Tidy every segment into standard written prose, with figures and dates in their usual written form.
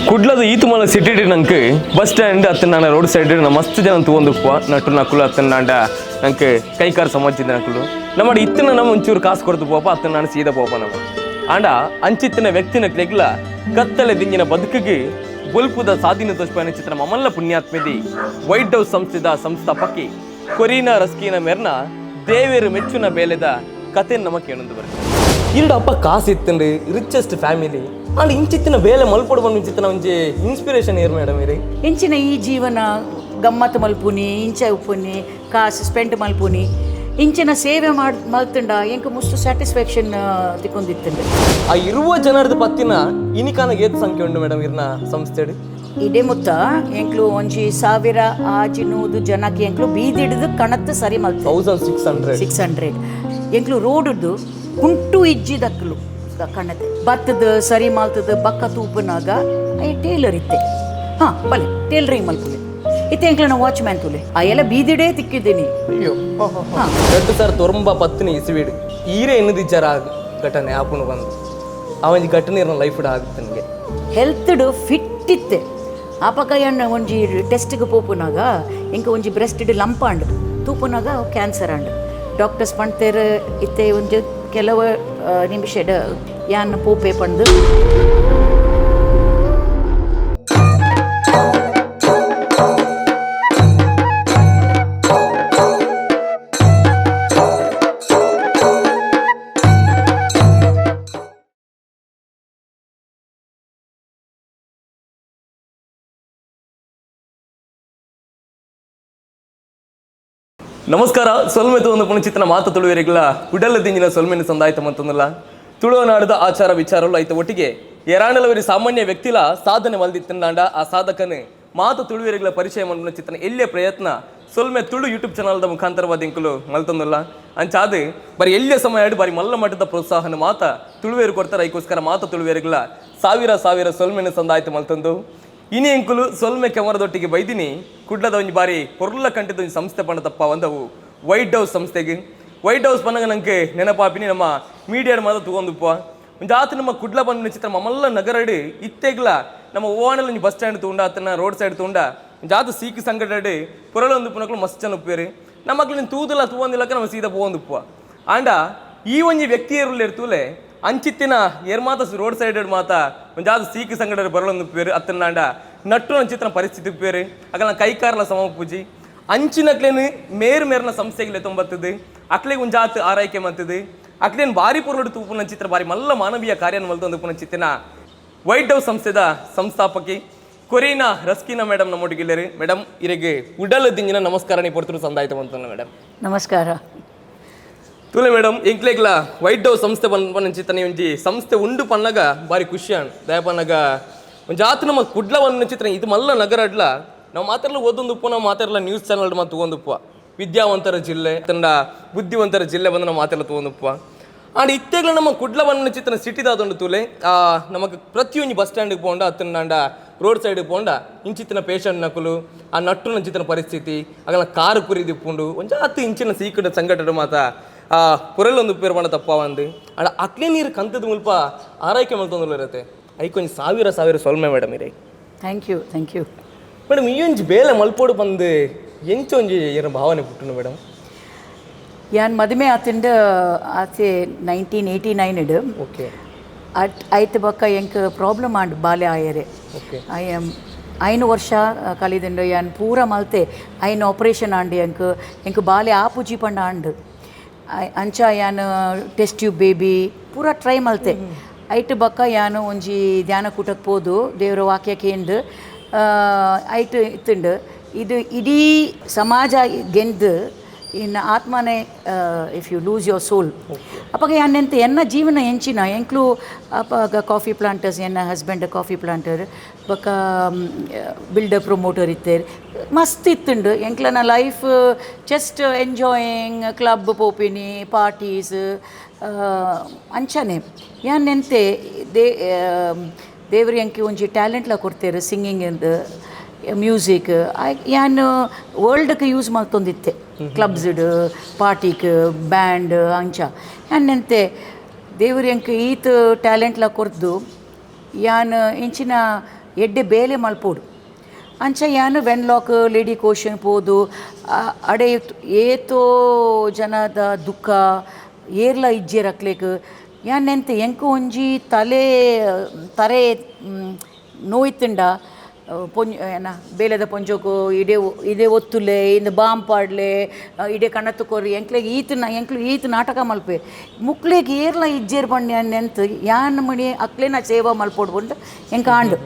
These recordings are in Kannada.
ಕುಡ್ಲದ ಈತು ಮಲ ಸಿಟಿ ನಂಗೆ ಬಸ್ ಸ್ಟ್ಯಾಂಡ್ ಅತ್ತನಾಡ ರೋಡ್ ಸೈಡ್ ನಾ ಮಸ್ತ್ ಜನ ತಗೊಂಡುಪ್ಪ ನಟು ನಕುಲು ಅತ್ತನಾಡ ನಂಗೆ ಕೈಕಾರ ಸಮಾಜಿದ ನಕುಲು ನಮ್ಮ ಇತ್ತಿನ ನಮ್ಮ ಒಂಚೂರು ಕಾಸು ಕೊಡ್ತು ಪೋಪ ಅತ್ತ ನಾನು ಸೀದಾ ಪೋಪ ನಮ್ಮ ಆಂಡ ಅಂಚಿತ್ತಿನ ವ್ಯಕ್ತಿನ ಕ್ಲೆಗ್ಲ ಕತ್ತಲೆ ದಿಂಗಿನ ಬದುಕಿಗೆ ಬುಲ್ಪುದ ಸಾಧೀನ ತೋಷ್ಪಾನ ಚಿತ್ರ ಮಮಲ್ಲ ಪುಣ್ಯಾತ್ಮೆದಿ ವೈಟ್ ಹೌಸ್ ಸಂಸ್ಥೆದ ಸಂಸ್ಥಾಪಕಿ ಕೊರೀನಾ ರಸ್ಕಿನ ಮೆರ್ನ ದೇವೇರು ಮೆಚ್ಚುನ ಬೇಲೆದ ಕತೆ ನಮಗೆ ಕೇಳೊಂದು ಬರ್ತದೆ ಇಲ್ಡ ಅಪ್ಪ ಕಾಸು ಇತ್ತಂಡು ರಿಚೆಸ್ಟ್ ಫ್ಯಾಮಿಲಿ ಅಂಡ್ ಇಂಚಿತ್ತಿನ ಬೇಲೆ ಮಲ್ಪೊಡು ಬಂದು ಇಂಚಿತ್ತಿನ ಒಂಜಿ ಇನ್ಸ್ಪಿರೇಷನ್ ಏರ್ ಮೇಡಮ್ ಇರಿ ಇಂಚಿನ ಈ ಜೀವನ ಗಮ್ಮತ್ ಮಲ್ಪುನಿ ಇಂಚ ಉಪ್ಪುನಿ ಕಾಸು ಸ್ಪೆಂಡ್ ಮಲ್ಪುನಿ ಇಂಚಿನ ಸೇವೆ ಮಲ್ತಂಡ ಎಂಕ ಮುಸ್ತು ಸ್ಯಾಟಿಸ್ಫ್ಯಾಕ್ಷನ್ ತಿಕ್ಕೊಂದಿತ್ತಂಡು ಆ ಇರುವ ಜನರದ ಪತ್ತಿನ ಇನಿಕಾನ ಏತ್ ಸಂಖ್ಯೆ ಉಂಟು ಮೇಡಮ್ ಇರ್ನ ಸಂಸ್ಥೆ ಇದೇ ಮುತ್ತ ಎಂಕ್ಲು ಒಂಜಿ 1600 ಜನಕ್ಕೆ ಎಂಕ್ಲು ಬೀದಿಡ್ದು ಕಣತ್ತು ಸರಿ ಮಲ್ತ 1600 ಎಂಕ್ಲು ರೋಡ್ದು ಕುಂಟು ಇಜ್ಜಿದಕ್ಲು ಕಣ್ಣತ್ತೆ ಬತ್ತದ ಸರಿ ಮಾಲ್ತದ ಬಕ್ಕ ತೂಪನಾಗ ಐ ಟೇಲರ್ ಇತ್ತೆ ಬಲೆ ಟೇಲರಿಂಗ್ ಮಲ್ಪುಲೆ ಇತ್ತೆ ಎಂಕ್ಲನ ವಾಚ್ಮ್ಯಾನ್ ತುಲೆ ಆ ಎಲ್ಲ ಬೀದಿಡೇ ತಿಕ್ಕಿದ್ದೀನಿ ಅಯ್ಯೋ ಸರ್ ತೊಂಬ ಪತ್ನಿ ಇಸುವೀಡು ಈರೇ ಎನ್ನದಿಜ್ಜಾರ ಘಟನೆ ಆಪುನು ಬಂದು ಆ ಒಂಜಿ ಘಟನೆ ಇರೋ ಲೈಫ್ ಆಗುತ್ತೆ ನನಗೆ ಹೆಲ್ತ್ಡ್ ಫಿಟ್ ಇತ್ತೆ ಆಪಕಯ್ಯಣ್ಣ ಒಂಜಿ ಟೆಸ್ಟ್ಗೆ ಪೋಪುನಾಗ ಎಂಕ ಒಂಜಿ ಬ್ರೆಸ್ಟ್ ಲಂಪಾಂಡ್ ತೂಪುನಾಗ ಕ್ಯಾನ್ಸರ್ ಅಂಡ್ ಡಾಕ್ಟರ್ಸ್ ಪಣ್ತೇರು ಇತ್ತೆ ಒಂಜಿ ಕೆಲವು ನಿಮಿಷದ ಯಾನ್ ಪೋಪೆ ಪಂದು ನಮಸ್ಕಾರ ಸೊಲ್ಮೆ ಒಂದು ಪುಣಚಿತ್ತನ ಮಾತು ತುಳುವೆರಿಗಳ ಉಡಲ ದಿಂಜಿನ ಸೊಲ್ಮೆನ ಸಂದಾಯಿತ ಮಂತಂದಲ್ಲ ತುಳುವ ನಾಡದ ಆಚಾರ ವಿಚಾರಗಳು ಐತ ಒಟ್ಟಿಗೆ ಎರಾಣಲವರಿ ಸಾಮಾನ್ಯ ವ್ಯಕ್ತಿಲ ಸಾಧನೆ ಮಲ್ದಿತ್ತಂಡ ಆ ಸಾಧಕನೇ ಮಾತು ತುಳುವೆರಿಗಳ ಪರಿಚಯ ಮಾಡುವ ಚಿತ್ರನ ಎಲ್ಲೇ ಪ್ರಯತ್ನ ಸೊಲ್ಮೆ ತುಳು ಯೂಟ್ಯೂಬ್ ಚಾನಲ್ದ ಮುಖಾಂತರವಾದ ಇಂಕಲು ಮಲ್ತಂದಲ್ಲ ಅಂಚಾದು ಬರೀ ಎಲ್ಲೇ ಸಮಯ ಆಡಿ ಬಾರಿ ಮಲ್ಲ ಮಟ್ಟದ ಪ್ರೋತ್ಸಾಹನ ಮಾತ ತುಳುವೇರು ಕೊಡ್ತಾರೆ ಅದಕ್ಕೋಸ್ಕರ ಮಾತು ತುಳುವೇರಿಗಳ ಸಾವಿರ ಸೊಲ್ಮೆನ ಸಂದಾಯಿತ ಮಲ್ತಂದು ಇನಿ ಎಂಕುಲು ಸೊಲ್ಮೆ ಕೆಮರದೊಟ್ಟಿಗೆ ಬೈದಿನಿ ಕುಡ್ಲದ ಒಂಜಿ ಬಾರಿ ಪೊರ್ಲ ಕಂಟಿದ ಒಂಜಿ ಸಂಸ್ಥೆ ಪಂಡದಪ್ಪ ಒಂದವು ವೈಟ್ ಹೌಸ್ ಸಂಸ್ಥೆಗೆ ವೈಟ್ ಹೌಸ್ ಪನ್ನಗ ನಂಗೆ ನೆನಪಾಪಿನಿ ನಮ್ಮ ಮೀಡಿಯಾಡ್ ಮಾತ್ರ ತಗೊಂಡುಪ್ಪ ಒಂದು ಆತ ನಮ್ಮ ಕುಡ್ಲ ಬಂದ ಚಿತ್ರ ಮಮಲ್ಲ ನಗರಡು ಇತ್ತೆಗ್ಲ ನಮ್ಮ ಓವನಲ್ಲಿ ಒಂಜಿ ಬಸ್ ಸ್ಟ್ಯಾಂಡ್ ತಗೊಂಡ ಆತನ ರೋಡ್ ಸೈಡ್ ತಗೊಂಡ ಜಾತ ಸೀಕಿ ಸಂಗಡ ಪೊರಳೊಂದು ಪುನಕಲು ಮಸ್ತ್ ಜನ ಉಪ್ಪೇರಿ ನಮ್ಮ ಮಕ್ಳು ನೀನು ತೂದಲ್ಲ ತೂವಂದಿಲ್ಲಕ ನಮ್ಮ ಸೀದಾ ಪೋಂದುಪ್ಪ ಆಂಡ ಈ ಒಂಜಿ ವ್ಯಕ್ತಿಯರುಲ್ಲ ಇರ್ತೂಲೆ ಅಂಚಿತ್ತಿನ ಏರ್ಮಾತ ರೋಡ್ ಸೈಡ್ ಮಾತ ಒಂಜಾದ ಸೀಕಿ ಸಂಗಡ ಬರಲೊಂದು ಪೇರು ಅತ್ತನಾಂಡ ನಟ್ಟು ಅಂಚಿತ್ತಿನ ಪರಿಸ್ಥಿತಿ ಪೇರು ಅಕಲ ಕೈಕಾರಲ ಸಮ ಪೂಜಿ ಅಂಚಿನಕ್ಲೇನು ಮೇರ್ನ ಸಂಸ್ಥೆಗಳೇ ತೊಂಬತ್ತದು ಅಕ್ಲೆಗೆ ಒಂಜಾತ್ ಆರೈಕೆ ಮಂತದು ಅಕ್ಲೇನು ಬಾರಿ ಪೊರ್ಲುಡು ತೂಪುನ ಚಿತ್ರ ಬಾರಿ ಮಲ್ಲ ಮಾನವೀಯ ಕಾರ್ಯ ಮಲ್ತೊಂದು ಪುನ ಚಿತ್ತಿನ ವೈಟ್ ಹೌಸ್ ಸಂಸ್ಥೆದ ಸಂಸ್ಥಾಪಕಿ ಕೊರೀನಾ ರಸ್ಕಿನ ಮೇಡಮ್ ನಮ್ಮೊಟ್ಟಿಗಿಲ್ಲರಿ ಮೇಡಮ್ ಇರೆಗೆ ಉಡಲ ದಿಂಗಿನ ನಮಸ್ಕಾರ ನೀ ಪಡ್ತಿರು ಸಂದಾಯಿತ ಬಂತ ಮೇಡಮ್ ನಮಸ್ಕಾರ ತುಲೆ ಮೇಡಮ್ ಎಂಕ್ಲೆಗ್ಲ ವೈಟ್ ಹೌಸ್ ಸಂಸ್ಥೆ ಬಂದ ಚಿತ್ರನ ಒಂಜಿ ಸಂಸ್ಥೆ ಉಂಡು ಪನ್ನಗ ಬಾರಿ ಖುಷಿ ಅಣ್ಣ ದಯಪನ್ನಗ ಒಂಜಿ ಆತ ನಮ್ಮ ಕುಡ್ಲ ಬಂದ ಚಿತ್ರ ಇದು ಮಲ್ಲ ನಗರ ಅಡ್ಲ ನಾವು ಮಾತಾಡಲು ಓದೊಂದು ಉಪ್ಪ ನಾವು ಮಾತಾಡಲ್ಲ ನ್ಯೂಸ್ ಚಾನಲ್ ಮತ್ತು ತಗೊಂಡುಪ್ಪ ವಿದ್ಯಾವಂತರ ಜಿಲ್ಲೆ ತಂಡ ಬುದ್ಧಿವಂತರ ಜಿಲ್ಲೆ ಬಂದು ನಾವು ಮಾತಾಡಲ್ಲ ತಗೊಂಡುಪ್ಪ ಆಂಡ್ ಇತ್ತೆಗ್ಲ ನಮ್ಮ ಕುಡ್ಲ ಬಂದ ಚಿತ್ರ ಸಿಟಿದಾದೊಂದು ತುಲೆ ನಮಗೆ ಪ್ರತಿಯೊಂದು ಬಸ್ ಸ್ಟ್ಯಾಂಡಿಗೆ ಪೋಂಡ ಅತ್ತನಾಂಡ ರೋಡ್ ಸೈಡಿಗೆ ಪೋಂಡ ಇಂಚಿತ್ತಿನ ಪೇಷಂಟ್ ನಕಲು ಆ ನಟ್ಟು ನಂಚಿತ್ತಿನ ಪರಿಸ್ಥಿತಿ ಆಗಲ್ಲ ಕಾರು ಕುರಿದಿಪ್ಪುಂಡು ಒಂಜಾತು ಇಂಚಿನ ಸೀಕಡ ಸಂಘಟನೆ ಮಾತ ಪೊರಲೊಂದು ಪೇರು ಮಾಡ ತಪ್ಪ ಒಂದು ಅಡ ಅಕ್ಲೇ ನೀರು ಕಂತದ ಮುಲ್ಪ ಆರೈಕೆ ಮಾಡ್ತೊಂದು ಇರುತ್ತೆ ಐಕೊಂದು ಸಾವಿರ ಸೊಲ್ಮೆ ಮೇಡಮ್ ಇರೇ ಥ್ಯಾಂಕ್ ಯು ಮೇಡಮ್ ಈ ಒಂಜಿ ಬೇಲೆ ಮಲ್ಪೋಡು ಬಂದು ಎಂಚ ಒಂಜಿ ಏನೋ ಭಾವನೆ ಪುಟ್ಟನು ಮೇಡಮ್ ಯಾನ್ ಮದುವೆ ಆತಂಡ ಆಚೆ 1989 ಓಕೆ ಆಯ್ತು ಬಕ್ಕ ಎಂಕ್ ಪ್ರಾಬ್ಲಮ್ ಆಂಡ್ ಬಾಲ್ಯ ಆಯರೆ ಓಕೆ ಐನು ವರ್ಷ ಕಲಿದಂಡು ಯಾನ್ ಪೂರ ಮಲ್ತೆ ಐನು ಆಪರೇಷನ್ ಆಂಡ್ ಎಂಕ್ ಬಾಲ್ಯ ಆಪುಜಿ ಪಂಡ ಆಂಡ್ ಅಂಚ ಯಾನ್ ಟೆಸ್ಟ್ ಟ್ಯೂಬ್ ಬೇಬಿ ಪೂರ ಟ್ರೈ ಮಲ್ತೆ ಐಟ್ ಬಕ್ಕ ಯಾನು ಒಂಜಿ ಧ್ಯಾನ ಕೂಟಕ್ಕೆ ಪೋದು ದೇವರ ವಾಕ್ಯ ಕೇಂದ್ರ ಐಟ್ ಇತ್ತುಂಡು ಇದು ಇಡೀ ಸಮಾಜ ಗೆಂದು ಇನ್ನು ಆತ್ಮನೇ if you lose your soul ಅಪ್ಪಾಗ ಯಾನೆಂತ ಎನ್ನ ಜೀವನ ಎಂಚಿನ ಎಂಕ್ಲು ಅಪ್ಪಾಗ ಕಾಫಿ ಪ್ಲಾಂಟರ್ಸ್ ಎನ್ನ ಹಸ್ಬೆಂಡ್ ಕಾಫಿ ಪ್ಲಾಂಟರ್ ಬೊಕ್ಕ ಬಿಲ್ಡರ್ ಪ್ರೊಮೋಟರ್ ಇತ್ತೇರು ಮಸ್ತ್ ಇತ್ತುಂಡು ಎಂಕ್ಲನ ಲೈಫ್ ಜಸ್ಟ್ ಎಂಜಾಯಿಂಗ್ ಕ್ಲಬ್ ಪೋಪಿನಿ ಪಾರ್ಟೀಸ್ ಅಂಚನೆ ಯಾನೆಂತೆ ದೇವ್ರ ಎಂಕಿ ಒಂಜಿ ಟ್ಯಾಲೆಂಟ್ಲ ಕೊಡ್ತೇರು ಸಿಂಗಿಂಗ್ ಮ್ಯೂಸಿಕ್ ಯಾನು ವರ್ಲ್ಡ್ಗೆ ಯೂಸ್ ಮಾಡ್ತೊಂದಿತ್ತೆ ಕ್ಲಬ್ಸ್ಡ್ ಪಾರ್ಟಿಕ್ ಬ್ಯಾಂಡ್ ಅಂಚ ಯಾನೆಂತೆ ದೇವ್ರ ಎಂಕ್ ಈತ್ ಟ್ಯಾಲೆಂಟ್ಲ ಕೊರ್ದು ಯಾನ್ ಇಂಚಿನ ಎಡ್ಡೆ ಬೇಲೆ ಮಲ್ಪೋಡು ಅಂಚ ಯಾನು ವೆನ್ಲಾಕ್ ಲೇಡಿ ಕೋಶನ್ ಪೋದು ಅಡೆ ಏತೋ ಜನದ ದುಃಖ ಏರ್ಲ ಇಜ್ಜೆ ರಕ್ಲೇಕ್ ಯಾನ್ ನೆಂತೆ ಎಂಕು ಒಂಜಿ ತರೆ ನೋಯ್ತುಂಡ ಪೊಂಜ ಏನ ಬೇಲೆದ ಪೊಂಜೋಕು ಇಡೆ ಒತ್ತುಲೆ ಇಂದು ಬಾಂಬ್ ಪಾಡ್ಲೆ ಇಡೆ ಕಣ್ಣತ್ತು ಕೊರ್ರಿ ಎಂಕ್ಲು ಈತು ನಾಟಕ ಮಲ್ಪೆ ಮುಕ್ಳಿಗೆ ಏರ್ಲ ಇಜ್ಜೇರ್ ಬಣ್ಣಿ ನೆಂತು ಯಾನ್ ಮಣಿ ಅಕ್ಲೇನ ಸೇವಾ ಮಲ್ಪೋಡು ಬಂದು ಎಂಕ ಆಂಡು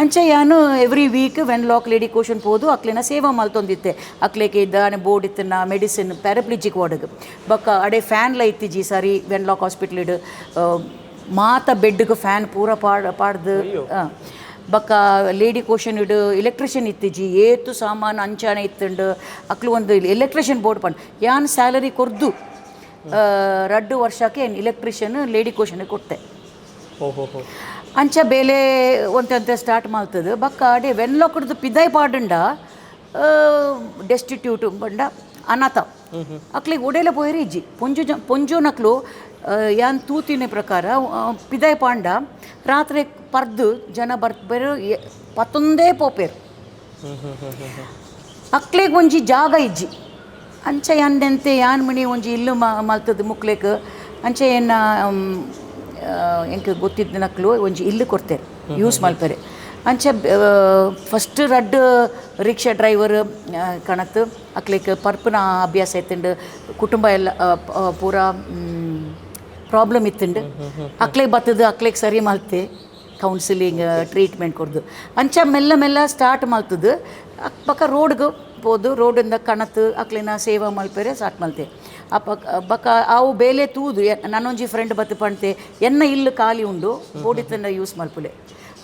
ಅಂಚ ಯಾನು every week Wenlock Lady Goschen ಪೋದು ಅಕ್ಲೇನ ಸೇವಾ ಮಲ್ತೊಂದಿತ್ತೆ ಅಕ್ಲೇಕೆ ಇದ್ದಾನೆ ಬೋರ್ಡ್ ಇತ್ತನ ಮೆಡಿಸಿನ್ ಪ್ಯಾರಪ್ಲಿಜಿಕ್ ವಾರ್ಡ್ಗೆ ಬೊಕ್ಕ ಅಡೆ ಫ್ಯಾನ್ಲ ಇತ್ತಿಜಿ ಸಾರಿ ವೆನ್ಲಾಕ್ ಹಾಸ್ಪಿಟ್ಲ್ ಮಾತ ಬೆಡ್ಗೆ ಫ್ಯಾನ್ ಪೂರ ಪಾಡ್ದು ಬೊಕ್ಕ ಲೇಡಿ ಕೋಶನ್ ಎಲೆಕ್ಟ್ರಿಷಿಯನ್ ಇತ್ತಿಜಿ ಏತು ಸಾಮಾನು ಅಂಚಾನೆ ಇತ್ತುಂಡು ಅಕ್ಲು ಒಂದು ಎಲೆಕ್ಟ್ರಿಷಿಯನ್ ಬೋರ್ಡ್ ಪಂಡ್ ಯಾನ್ ಸ್ಯಾಲರಿ ಕೊರ್ದು 2 ವರ್ಷಕ್ಕೆ ಎಲೆಕ್ಟ್ರಿಷಿಯನ್ ಲೇಡಿ ಕೋಶನ್ ಕೊಟ್ಟೆ ಅಂಚ ಬೇಲೆ ಒಂತೆ ಸ್ಟಾರ್ಟ್ ಮಾಡ್ತದೆ ಬೊಕ್ಕ ಅಡೆ ವೆನ್ಲಾಕ್ಡ್ದು ಪಿದಾಯ್ ಪಾಡುಂಡ ಡೆಸ್ಟಿಟ್ಯೂಟ್ ಬಂಡ ಅನಾಥ ಅಕ್ಲಿಗೆ ಒಡೆಲ ಪೋಯರಿ ಇಜ್ಜಿ ಪೊಂಜು ನಕ್ಲು ಯಾನ್ ತೂತಿನ ಪ್ರಕಾರ ಪಿದಾಯ್ ಪಾಂಡ ರಾತ್ರಿ ಪರ್ದು ಜನ ಬರ್ಬೇರು ಪತ್ತೊಂದೇ ಪೋಪೇರು ಅಕ್ಲೇಗೆ ಒಂಜಿ ಜಾಗ ಇಜ್ಜಿ ಅಂಚ ಎಂದೆಂತೆ ಯಾನ್ ಮಣಿ ಒಂಜಿ ಇಲ್ಲು ಮಲ್ತದ ಮುಕ್ಲೇಕ್ ಅಂಚ ಏನ ಎಂಕ್ ಗೊತ್ತಿದ್ದ ನಕ್ಲು ಒಂಜಿ ಇಲ್ಲು ಕೊಡ್ತೇರೆ ಯೂಸ್ ಮಲ್ಪೇರೆ ಅಂಚ ಫಸ್ಟ್ ರಡ್ಡ್ ರಿಕ್ಷಾ ಡ್ರೈವರ್ ಕಣತ್ ಅಕ್ಲೇಕ್ ಪರ್ಪನ ಅಭ್ಯಾಸ ಇತ್ತುಂಡು ಕುಟುಂಬ ಎಲ್ಲ ಪೂರ ಪ್ರಾಬ್ಲಮ್ ಇತ್ತುಂಡು ಅಕ್ಲೇಗೆ ಬತ್ತದು ಅಕ್ಲೇಗೆ ಸರಿ ಮಲ್ತೆ ಕೌನ್ಸಿಲಿಂಗ್ ಟ್ರೀಟ್ಮೆಂಟ್ ಕೊಡ್ದು ಅಂಚ ಮೆಲ್ಲ ಸ್ಟಾರ್ಟ್ ಮಲ್ತದು ಪಕ್ಕ ರೋಡ್ಗೆ ಹೋದು ರೋಡಿಂದ ಕಣತ್ ಅಕ್ಲಿನ ಸೇವಾ ಮಲ್ಪೇರೆ ಸ್ಟಾರ್ಟ್ ಮಲ್ತೆ ಬಕ್ಕ ಅವು ಬೇಲೆ ತೂದು ನನ್ನೊಂಜಿ ಫ್ರೆಂಡ್ ಬತ್ತು ಪಣ್ತೆ ಎನ್ನ ಇಲ್ಲು ಖಾಲಿ ಉಂಡು ಬೋಡಿತ್ತಂಡ ಯೂಸ್ ಮಲ್ಪುಲೆ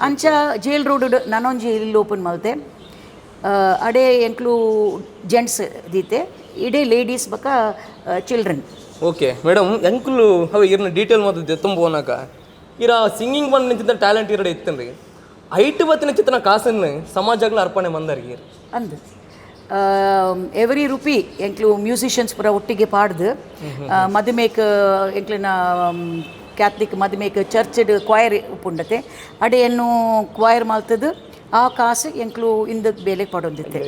ಅಂಚ ಜೇಲ್ ರೋಡ್ ನನ್ನೊಂಜಿ ಇಲ್ಲು ಓಪನ್ ಮಲ್ತೆ ಅಡೆ ಎಂಕ್ಲು ಜೆಂಟ್ಸ್ ದೀತೆ ಇಡೇ ಲೇಡೀಸ್ ಬಕ್ಕ ಚಿಲ್ಡ್ರನ್ ಓಕೆ ಮೇಡಮ್ ಎಂಕ್ಲು ಅವ ಇರ್ನ ಡೀಟೇಲ್ ಮಾತು ತುಂಬೋನಾಕ ಇರ ಸಿಂಗಿಂಗ್ ಬಂದು ನಿಂತಿದ್ದ ಟ್ಯಾಲೆಂಟ್ ಇರಡೆ ಇತ್ತನ್ರಿ ಹೈಟ್ ಬತ್ತಿನ ಚಿತ್ರನ ಕಾಸನ್ನು ಸಮಾಜಗಳ ಅರ್ಪಣೆ ಮಂದರಿಗೆ ಅಂದು ಎವ್ರಿ ರುಪಿ ಎಂಕ್ಲು ಮ್ಯೂಸಿಷಿಯನ್ಸ್ ಪೂರ ಒಟ್ಟಿಗೆ ಪಾಡ್ದು ಮದುಮೇಕ್ ಎಂಕ್ಲಿನ ಕ್ಯಾಥಲಿಕ್ ಮದುಮೇಕ್ ಚರ್ಚ್ಡ್ ಕ್ವೈರ್ ಉಪ್ಪುಂಡತೆ ಅಡೆ ಎನ್ನು ಕ್ವೈರ್ ಮಲ್ತದು ಆ ಕಾಸು ಎಂಕ್ಲು ಇಂದ ಬೇಲೆ ಪಡೊಂದಿತ್ತೆ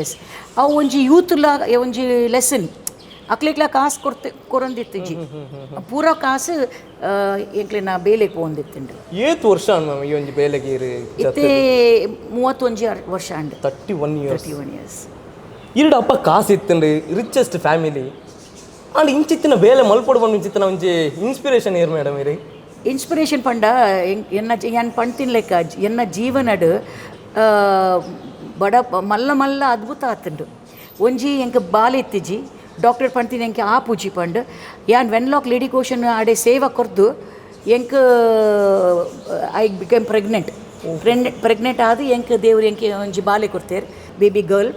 ಎಸ್ ಅವು ಒಂಜಿ ಯೂತ್ಲ ಒಂಜಿ ಲೆಸನ್ ಅಕ್ಲಿಕ್ಲ ಕಾಸು ಕೊರೊಂದಿತ್ತಿಜಿ ಪೂರ ಕಾಸು ಎಂಕ್ಲಿನ ಬೇಲೆಗೆ ಪೋಂದಿತ್ತುಂಡು ಏತ್ ವರ್ಷ ಮ್ಯಾಮ್ ಈ ಒಂಜಿ ಬೇಲೆಗೆ ಇತ್ತೆ 31 ವರ್ಷ ಅಂಡ್ 31 ಇಯರ್ಸ್ ಇರಡ ಅಪ್ಪ ಕಾಸು ಇತ್ತಂಡ್ರಿ ರಿಚೆಸ್ಟ್ ಫ್ಯಾಮಿಲಿ ಅಂಡ್ ಇಂಚಿತ್ತಿನ ಬೇಲೆ ಮಲ್ಪೊಡು ಬಂದು ಇಂಚಿತ್ತಿನ ಒಂಜಿ ಇನ್ಸ್ಪಿರೇಷನ್ ಏರ್ ಮೇಡಮ್ ಇರಿ ಇನ್ಸ್ಪಿರೇಷನ್ ಪಂಡ ಎನ್ನ ಪಣ್ತಿನ ಲೆಕ್ಕ ಎನ್ನ ಜೀವನಡು ಬಡ ಮಲ್ಲ ಅದ್ಭುತ ಆತುಂಡು ಒಂಜಿ ಎಂಕ್ ಬಾಲೆ ಇತ್ತಿಜಿ ಡಾಕ್ಟರ್ ಪಣ್ತೀನಿ ಎಂಕೆ ಆ ಪೂಜಿ ಪಂಡ್ ಯಾನ್ ವೆನ್ಲಾಕ್ ಲೇಡಿ ಕೋಶನ್ ಆಡೆ ಸೇವಾ ಕೊರ್ದು ಎಂಕ್ ಐ ಬಿಕಮ್ ಪ್ರೆಗ್ನೆಂಟ್ ಆದ ಎಂಕ್ ದೇವ್ರು ಎಂಕೆ ಒಂಜಿ ಬಾಲೆ ಕೊಡ್ತೇರು ಬೇಬಿ ಗರ್ಲ್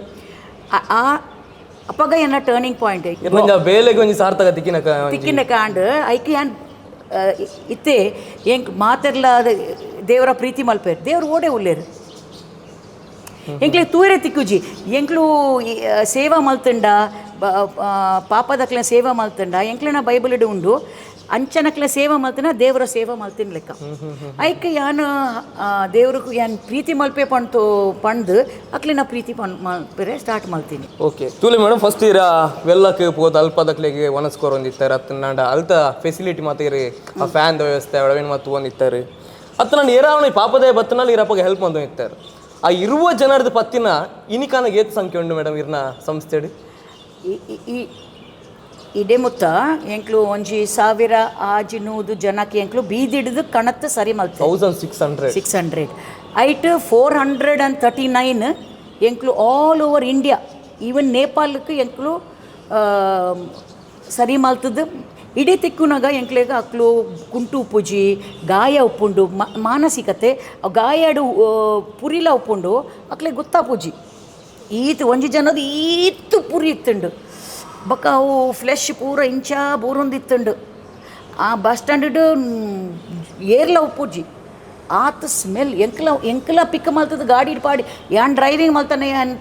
ಆ ಅಪ್ಪಗ ಎನ್ನ ಟರ್ನಿಂಗ್ ಪಾಯಿಂಟ್ ಬೇಲೆಗೆ ಒಂಜಿ ಸಾರ್ಥಕ ತಿಕ್ಕಿನ ಕಾಂಡ್ ಐಕೆ ಯಾನ್ ಇತ್ತೆ ಎಂಕ್ ಮಾತೆರ್ಲ ದೇವರ ಪ್ರೀತಿ ಮಲ್ಪೇರು ದೇವ್ರು ಓಡೆ ಉಳ್ಳೇರು ಎಂಕ್ಲೆ ತೂರೆ ತಿಕ್ಕುಜಿ ಎಂಕ್ಲು ಸೇವಾ ಮಲ್ತಂಡ ಪಾಪದಕ್ಲ ಸೇವಾ ಮಲ್ತಂಡ ಎಂಕ್ಲೆನ ಬೈಬಲ್ ಉಂಡು ಅಂಚನಕ್ಲ ಸೇವಾ ಮಲ್ತನ ದೇವರ ಸೇವಾ ಮಲ್ತಿನ ಲೆಕ್ಕ ಐಕೆ ಯಾನು ದೇವ್ರಿಗೆ ಯಾನ್ ಪ್ರೀತಿ ಮಲ್ಪೆ ಪಂಡು ಅಕ್ಲಿನ ಪ್ರೀತಿ ಮಲ್ಪೆರೆ ಸ್ಟಾರ್ಟ್ ಮಲ್ತೀನಿ ಓಕೆ ತೂಲೆ ಮೇಡಮ್ ಫಸ್ಟ್ ಇರ ವೆಲ್ಲಕ್ಕೆ ಹೋದ ಅಲ್ಪದಕ್ಲೆಗೆ ಒನಸ್ಕೊರೊಂದಿತ್ತಾರೆ ಅತ್ತನಾಂಡ ಅಲ್ತ ಫೆಸಿಲಿಟಿ ಮಾತಿರಿ ಆ ಫ್ಯಾನ್ ವ್ಯವಸ್ಥೆ ಒಳವೇನು ಮತ್ತು ಒಂದಿತ್ತಾರೆ ಅತ್ತ ನಾನು ಏರಾವಣಿ ಪಾಪದೇ ಬತ್ತನಲ್ಲಿ ಇರಪ್ಪಗೆ ಹೆಲ್ಪ್ ಮಂದು ಇತ್ತಾರೆ ಆ ಇರುವ ಜನರದ್ದು ಪತ್ತಿನ ಇನಿಕಾನ ಏತ್ ಸಂಖ್ಯೆ ಉಂಡು ಮೇಡಮ್ ಇರ್ನ ಸಂಸ್ಥೆಡಿ ಇಡೆ ಮುತ್ತ ಎಂಕ್ಲು ಒಂಜಿ 1500 ಜನಕ್ಕೆ ಎಂಕ್ಲು ಬೀದಿಡ್ದು ಕಣತ್ ಸರಿ ಮಲ್ತೆ 1600 ಐಟ್ 439 ಎಂಕ್ಲು ಆಲ್ ಓವರ್ ಇಂಡಿಯಾ ಈವನ್ ನೇಪಾಳಕ್ಕೆ ಎಂಕ್ಲು ಸರಿ ಮಲ್ತದ್ದು ಇಡೀ ತಿಕ್ಕುನಾಗ ಎಂಕ್ಲೆಗ ಅಕ್ಲು ಕುಂಟು ಉಪ್ಪುಜಿ ಗಾಯ ಉಪ್ಪುಂಡು ಮಾನಸಿಕತೆ ಗಾಯಡು ಪುರಿಲ ಉಪ್ಪುಂಡು ಅಕ್ಲೆ ಗೊತ್ತಾ ಪೂಜಿ ಈತು ಒಂಜಿ ಜನದ ಈತು ಪುರಿ ಇತ್ತುಂಡು ಬೊಕ್ಕ ಅವು ಫ್ಲೆಶ್ ಪೂರ ಇಂಚ ಬೋರೊಂದಿತ್ತುಂಡು ಆ ಬಸ್ ಸ್ಟ್ಯಾಂಡ್ ಏರ್ಲ ಉಪ್ಪುಜಿ ಆತ ಸ್ಮೆಲ್ ಎಂಕ್ಲ ಪಿಕ್ ಮಲ್ತದ ಗಾಡಿ ಪಾಡಿ ಯಾನ್ ಡ್ರೈವಿಂಗ್ ಮಲ್ತಾನೆ ಯಾನ್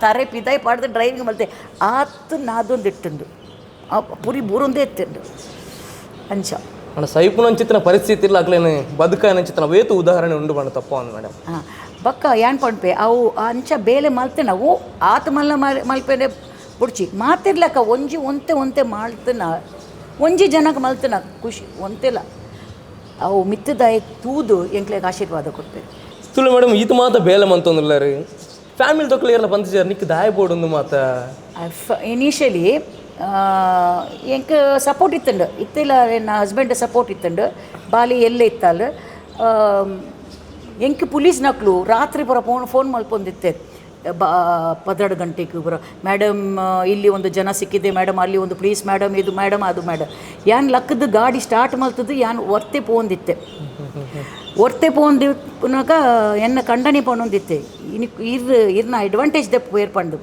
ತರೆ ಪಿದಾಯ್ ಪಾಡ್ದು ಡ್ರೈವಿಂಗ್ ಮಲ್ತೆ ಆತ ನಾದೊಂದು ಇಟ್ಟುಂಡು ಆ ಪುರಿ ಬೂರೊಂದೇ ಇತ್ತುಂಡು ಅಂಚ ಸೈಪುನ ಚಿತ್ರ ಪರಿಸ್ಥಿತಿ ಇಲ್ಲ ಅಕ್ಲೇನು ಬದುಕನ ಚಿತ್ರ ವೇತು ಉದಾಹರಣೆ ಉಂಡು ಬಣ್ಣ ತಪ್ಪ ಮೇಡಮ್ ಬಕ್ಕ ಏನು ಪಣ್ಪೆ ಅವು ಅಂಚ ಬೇಲೆ ಮಲ್ತೇನ ಅವು ಆತ ಮಲ್ಪೇನೆ ಬುಡ್ಚಿ ಮಾತಿರ್ಲಕ್ಕ ಒಂಜಿ ಒಂತೆ ಮಾಡ್ತನ ಒಂಜಿ ಜನಕ್ಕೆ ಮಲ್ತನ ಖುಷಿ ಒಂತೆಲ್ಲ ಅವು ಮಿತ್ತದಾಯ ತೂದು ಎಂಕ್ಲೆಗೆ ಆಶೀರ್ವಾದ ಕೊಡ್ತೇವೆ ತುಳು ಮೇಡಮ್ ಇದು ಮಾತ ಬೇಲೆ ಮಂತೊಂದುಲ್ಲ ರೀ ಫ್ಯಾಮಿಲಿ ತೊಕ್ಕಲು ಎಲ್ಲ ಬಂದಿದ್ದಾರೆ ನಿಕ್ಕೆ ದಾಯ ಬೋಡೊಂದು ಮಾತ ಇನಿಷಿಯಲಿ ಎಂಕ್ ಸಪೋರ್ಟ್ ಇತ್ತಿಲ್ಲ ನನ್ನ ಹಸ್ಬೆಂಡ್ ಸಪೋರ್ಟ್ ಇತ್ತಂಡು ಬಾಲಿ ಎಲ್ಲೇ ಇತ್ತಲ್ಲ ಎಂಕ್ ಪೊಲೀಸ್ ನಕ್ಲು ರಾತ್ರಿ ಪುರ ಫೋನ್ ಮಲ್ಪೊಂದಿತ್ತೆ 12 ಗಂಟೆಗೆ ಪುರ ಮೇಡಮ್ ಇಲ್ಲಿ ಒಂದು ಜನ ಸಿಕ್ಕಿದೆ ಮೇಡಮ್ ಅಲ್ಲಿ ಒಂದು ಪ್ಲೀಸ್ ಮೇಡಮ್ ಇದು ಮೇಡಮ್ ಅದು ಮೇಡಮ್ ಯಾನ್ ಲಕ್ಕದ ಗಾಡಿ ಸ್ಟಾರ್ಟ್ ಮಲ್ತದ್ದು ಯಾನ್ ಒರ್ತೆ ಪೋಂದಿತ್ತೆ ಒರ್ತೆ ಪೋಂದಿನಾಗ ಎನ್ನ ಕಂಡನಿ ಪೊಂದಿತ್ತೆ ಇರ್ನ ಅಡ್ವಾಂಟೇಜ್ ದೆಪ್ ಏರ್ಪಂಡು